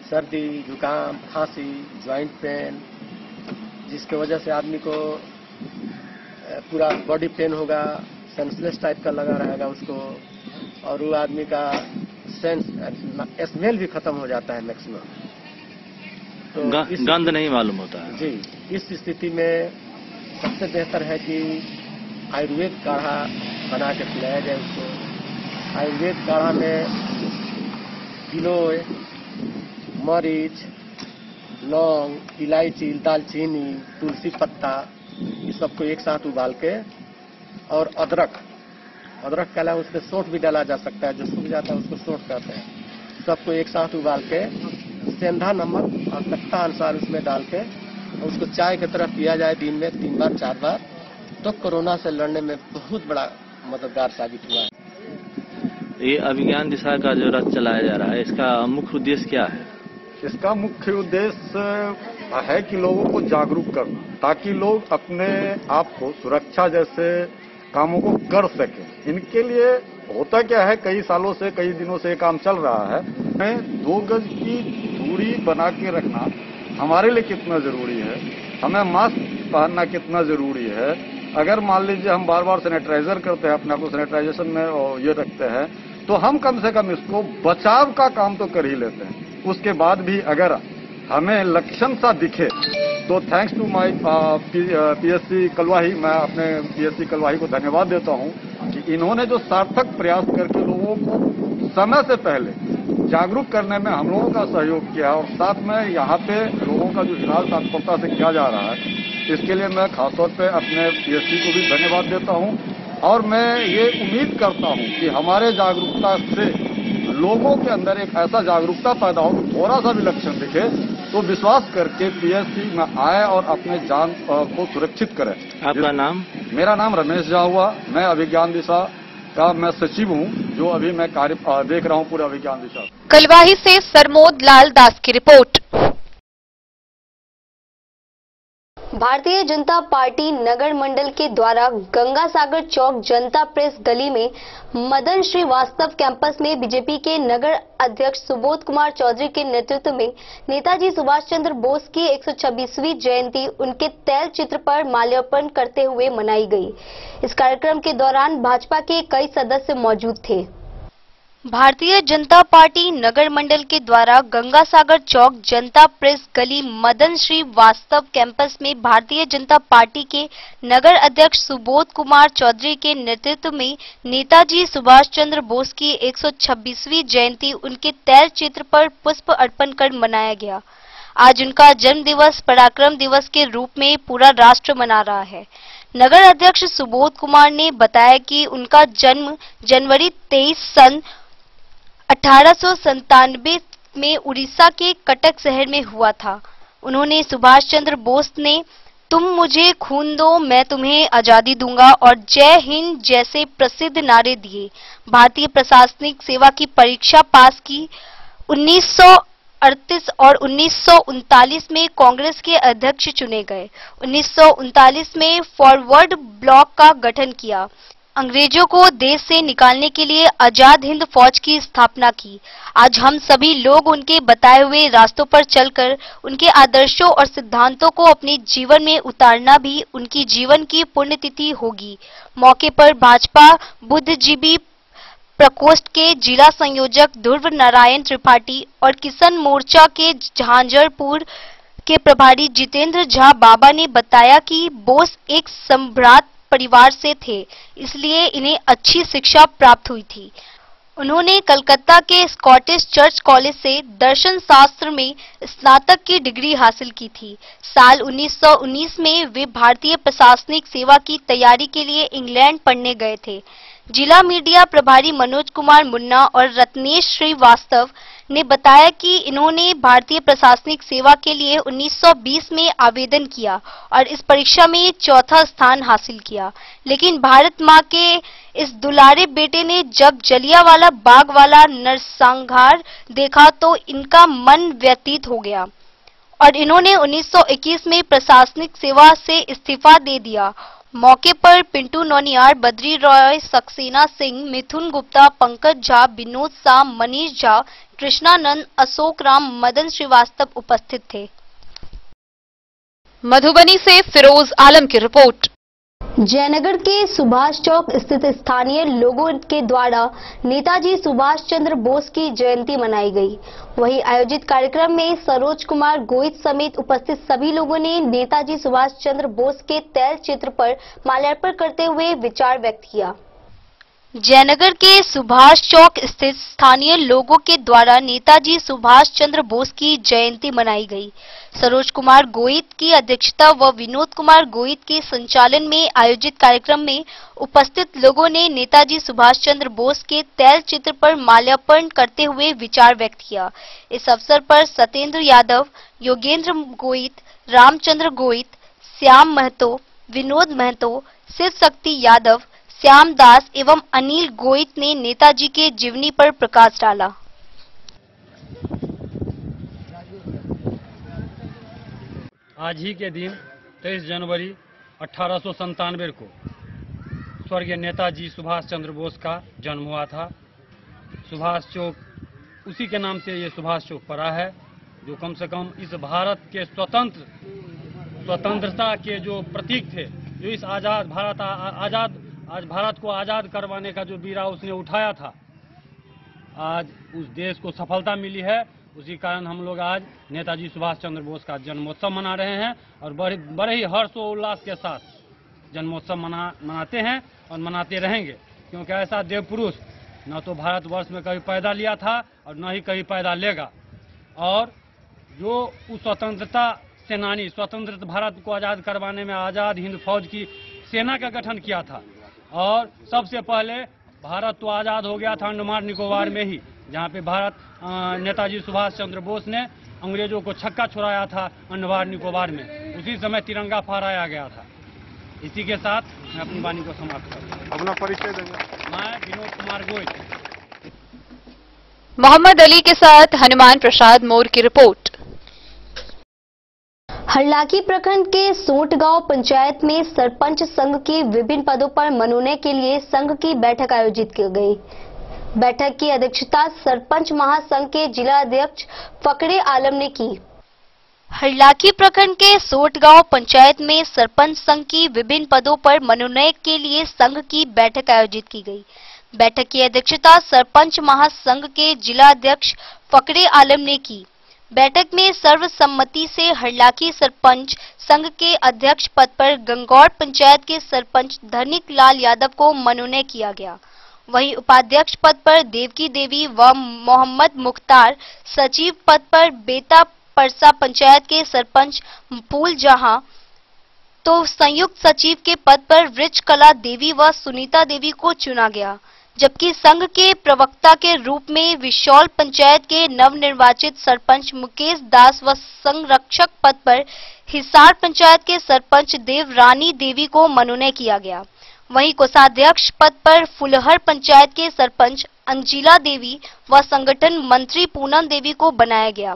सर्दी, जुकाम, खांसी, ज्वाइंट पेन, जिसके वजह से आदमी को पूरा बॉडी पेन होगा, सेंसलेस टाइप का लगा रहेगा उसको, और वो आदमी का स्मेल भी खत्म हो जाता है मैक्सिमम। तो गंध नहीं मालूम होता है जी। इस स्थिति में सबसे बेहतर है कि आयुर्वेद काढ़ा बना के पिलाया जाए उसको। आयुर्वेद काढ़ा में गिलोय, मरीच, लौंग, इलायची, दालचीनी, तुलसी पत्ता, ये सबको एक साथ उबाल के, और अदरक के अलावा उसमें सौंठ भी डाला जा सकता है, जो सूख जाता है उसको सौंठ कहते हैं। सबको एक साथ उबाल के सेंधा नमक आवश्यकता अनुसार उसमें डाल के उसको चाय की तरह पिया जाए दिन में 3 बार 4 बार, तो कोरोना से लड़ने में बहुत बड़ा मददगार साबित हुआ है। ये अभिज्ञान दिशा का जो रथ चलाया जा रहा है, इसका मुख्य उद्देश्य क्या है? इसका मुख्य उद्देश्य है कि लोगों को जागरूक करना, ताकि लोग अपने आप को सुरक्षा जैसे कामों को कर सकें। इनके लिए होता क्या है, कई सालों से, कई दिनों से काम चल रहा है। 2 गज की दूरी बना के रखना हमारे लिए कितना जरूरी है, हमें मास्क पहनना कितना जरूरी है। अगर मान लीजिए हम बार बार सैनिटाइजर करते हैं, अपने आप को सैनिटाइजेशन में और ये रखते हैं, तो हम कम से कम इसको बचाव का काम तो कर ही लेते हैं। उसके बाद भी अगर हमें लक्षण सा दिखे, तो thanks to my PSC Kaluahi, मैं अपने पीएससी कलुआही को धन्यवाद देता हूं कि इन्होंने जो सार्थक प्रयास करके लोगों को समय से पहले जागरूक करने में हम लोगों का सहयोग किया और साथ में यहाँ पे लोगों का जो इलाज तत्परता से किया जा रहा है, इसके लिए मैं खासतौर पे अपने पीएससी को भी धन्यवाद देता हूँ। और मैं ये उम्मीद करता हूँ कि हमारे जागरूकता से लोगों के अंदर एक ऐसा जागरूकता पैदा हो, थोड़ा सा भी लक्षण दिखे तो विश्वास करके पीएससी में आए और अपने जान को सुरक्षित करें। आपका नाम? मेरा नाम रमेश झा हुआ। मैं अभिज्ञान दिशा का मैं सचिव हूँ, जो अभी मैं कार्य देख रहा हूँ पूरे अभिज्ञान दिशा। कलवाही से सरमोद लाल दास की रिपोर्ट। भारतीय जनता पार्टी नगर मंडल के द्वारा गंगा सागर चौक जनता प्रेस गली में मदन श्रीवास्तव कैंपस में बीजेपी के नगर अध्यक्ष सुबोध कुमार चौधरी के नेतृत्व में नेताजी सुभाष चंद्र बोस की 126वीं जयंती उनके तैल चित्र पर माल्यार्पण करते हुए मनाई गई। इस कार्यक्रम के दौरान भाजपा के कई सदस्य मौजूद थे। भारतीय जनता पार्टी नगर मंडल के द्वारा गंगा सागर चौक जनता प्रेस गली मदन श्री वास्तव कैंपस में भारतीय जनता पार्टी के नगर अध्यक्ष सुबोध कुमार चौधरी के नेतृत्व में नेताजी सुभाष चंद्र बोस की 126वीं जयंती उनके तैल चित्र पर पुष्प अर्पण कर मनाया गया। आज उनका जन्म दिवस पराक्रम दिवस के रूप में पूरा राष्ट्र मना रहा है। नगर अध्यक्ष सुबोध कुमार ने बताया कि उनका जन्म जनवरी 23 सन 1897 में उड़ीसा के कटक शहर में हुआ था। उन्होंने सुभाष चंद्र बोस ने तुम मुझे खून दो मैं तुम्हें आजादी दूंगा और जय हिंद जैसे प्रसिद्ध नारे दिए। भारतीय प्रशासनिक सेवा की परीक्षा पास की। 1938 और 1939 में कांग्रेस के अध्यक्ष चुने गए। 1939 में फॉरवर्ड ब्लॉक का गठन किया। अंग्रेजों को देश से निकालने के लिए आजाद हिंद फौज की स्थापना की। आज हम सभी लोग उनके बताए हुए रास्तों पर चलकर उनके आदर्शों और सिद्धांतों को अपने जीवन में उतारना भी उनकी जीवन की पुण्यतिथि होगी। मौके पर भाजपा बुद्धिजीवी प्रकोष्ठ के जिला संयोजक ध्रुव नारायण त्रिपाठी और किसान मोर्चा के झांझरपुर के प्रभारी जितेंद्र झा बाबा ने बताया कि बोस एक सम्राट परिवार से थे, इसलिए इन्हें अच्छी शिक्षा प्राप्त हुई थी। उन्होंने कलकत्ता के स्कॉटिश चर्च कॉलेज से दर्शन शास्त्र में स्नातक की डिग्री हासिल की थी। साल 1919 में वे भारतीय प्रशासनिक सेवा की तैयारी के लिए इंग्लैंड पढ़ने गए थे। जिला मीडिया प्रभारी मनोज कुमार मुन्ना और रत्नेश श्रीवास्तव ने बताया कि इन्होंने भारतीय प्रशासनिक सेवा के लिए 1920 में आवेदन किया और इस परीक्षा में चौथा स्थान हासिल किया। लेकिन भारत मां के इस दुलारे बेटे ने जब जलियांवाला बाग वाला नरसंहार देखा तो इनका मन व्यतीत हो गया और इन्होंने 1921 में प्रशासनिक सेवा से इस्तीफा दे दिया। मौके पर पिंटू नौनियार, बद्री रॉय, सक्सेना सिंह, मिथुन गुप्ता, पंकज झा, विनोद शाह, मनीष झा, कृष्णानंद, अशोक राम, मदन श्रीवास्तव उपस्थित थे। मधुबनी से फिरोज आलम की रिपोर्ट। जयनगर के सुभाष चौक स्थित स्थानीय लोगों के द्वारा नेताजी सुभाष चंद्र बोस की जयंती मनाई गई। वहीं आयोजित कार्यक्रम में सरोज कुमार गोहित समेत उपस्थित सभी लोगों ने नेताजी सुभाष चंद्र बोस के तैल चित्र पर माल्यार्पण करते हुए विचार व्यक्त किया। जयनगर के सुभाष चौक स्थित स्थानीय लोगों के द्वारा नेताजी सुभाष चंद्र बोस की जयंती मनाई गई। सरोज कुमार गोहित की अध्यक्षता व विनोद कुमार गोहित के संचालन में आयोजित कार्यक्रम में उपस्थित लोगों ने नेताजी सुभाष चंद्र बोस के तैल चित्र पर माल्यार्पण करते हुए विचार व्यक्त किया। इस अवसर पर सत्येंद्र यादव, योगेंद्र गोहित, रामचंद्र गोहित, श्याम महतो, विनोद महतो, शिव शक्ति यादव, श्याम दास एवं अनिल गोहित ने नेताजी के जीवनी पर प्रकाश डाला। आज ही के दिन 23 जनवरी 1897 को स्वर्गीय नेताजी सुभाष चंद्र बोस का जन्म हुआ था। सुभाष चौक उसी के नाम से ये सुभाष चौक पड़ा है, जो कम से कम इस भारत के स्वतंत्रता के जो प्रतीक थे, जो इस आज भारत को आज़ाद करवाने का जो बीड़ा उसने उठाया था, आज उस देश को सफलता मिली है। उसी कारण हम लोग आज नेताजी सुभाष चंद्र बोस का जन्मोत्सव मना रहे हैं और बड़े ही हर्षोल्लास के साथ जन्मोत्सव मनाते हैं और मनाते रहेंगे, क्योंकि ऐसा देव पुरुष न तो भारतवर्ष में कभी पैदा लिया था और न ही कभी पैदा लेगा। और जो उस स्वतंत्रता सेनानी, स्वतंत्र भारत को आज़ाद करवाने में आज़ाद हिंद फौज की सेना का गठन किया था। और सबसे पहले भारत तो आज़ाद हो गया था अंडमान निकोबार में ही, जहाँ पे भारत नेताजी सुभाष चंद्र बोस ने अंग्रेजों को छक्का छुड़ाया था अंडमान निकोबार में। उसी समय तिरंगा फहराया गया था। इसी के साथ मैं अपनी वाणी को समाप्त करता हूँ। अपना परिचय देंगे। मैं विनोद कुमार गोयल। मोहम्मद अली के साथ हनुमान प्रसाद मोर की रिपोर्ट। हरलाखी प्रखंड के सोट गांव पंचायत में सरपंच संघ के विभिन्न पदों पर मनोनयन के लिए संघ की बैठक आयोजित की गई। बैठक की अध्यक्षता सरपंच महासंघ के जिला अध्यक्ष फकरे आलम ने की। हरलाखी प्रखंड के सोटगांव पंचायत में सरपंच संघ की विभिन्न पदों पर मनोनयन के लिए संघ की बैठक आयोजित की गई। बैठक की अध्यक्षता सरपंच महासंघ के जिला अध्यक्ष फकरे आलम ने की। बैठक में सर्वसम्मति से हरलाखी सरपंच संघ के अध्यक्ष पद पर गंगौर पंचायत के सरपंच धनिक लाल यादव को मनोनयन किया गया। वहीं उपाध्यक्ष पद पर देवकी देवी व मोहम्मद मुख्तार, सचिव पद पर बेता परसा पंचायत के सरपंच फूल जहां, तो संयुक्त सचिव के पद पर वृक्ष कला देवी व सुनीता देवी को चुना गया। जबकि संघ के प्रवक्ता के रूप में विशौल पंचायत के नवनिर्वाचित सरपंच मुकेश दास व संरक्षक पद पर हिसार पंचायत के सरपंच देवरानी देवी को मनोनयन किया गया। वहीं कोषाध्यक्ष पद पर फुलहर पंचायत के सरपंच अंजिला देवी व संगठन मंत्री पूनम देवी को बनाया गया।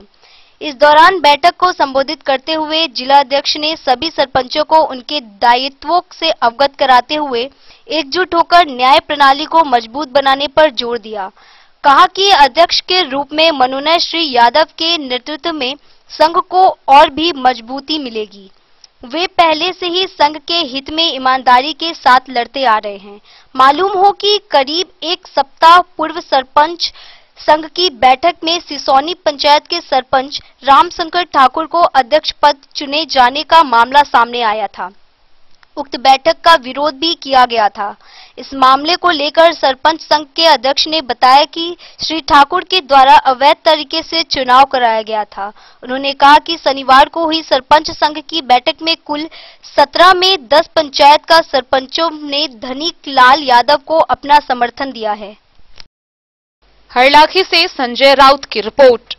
इस दौरान बैठक को संबोधित करते हुए जिला अध्यक्ष ने सभी सरपंचों को उनके दायित्वों से अवगत कराते हुए एकजुट होकर न्याय प्रणाली को मजबूत बनाने पर जोर दिया। कहा कि अध्यक्ष के रूप में मनोनयन श्री यादव के नेतृत्व में संघ को और भी मजबूती मिलेगी। वे पहले से ही संघ के हित में ईमानदारी के साथ लड़ते आ रहे हैं। मालूम हो कि करीब एक सप्ताह पूर्व सरपंच संघ की बैठक में सिसौनी पंचायत के सरपंच रामशंकर ठाकुर को अध्यक्ष पद चुने जाने का मामला सामने आया था। उक्त बैठक का विरोध भी किया गया था। इस मामले को लेकर सरपंच संघ के अध्यक्ष ने बताया कि श्री ठाकुर के द्वारा अवैध तरीके से चुनाव कराया गया था। उन्होंने कहा कि शनिवार को हुई सरपंच संघ की बैठक में कुल 17 में 10 पंचायत का सरपंचों ने धनिक लाल यादव को अपना समर्थन दिया है। हरलाखी से संजय राउत की रिपोर्ट।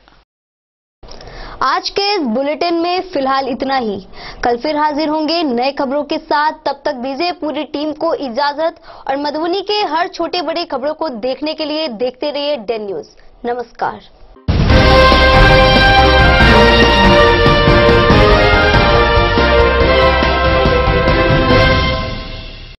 आज के इस बुलेटिन में फिलहाल इतना ही। कल फिर हाजिर होंगे नए खबरों के साथ। तब तक दीजिए पूरी टीम को इजाजत और मधुबनी के हर छोटे बड़े खबरों को देखने के लिए देखते रहिए डेन न्यूज। नमस्कार।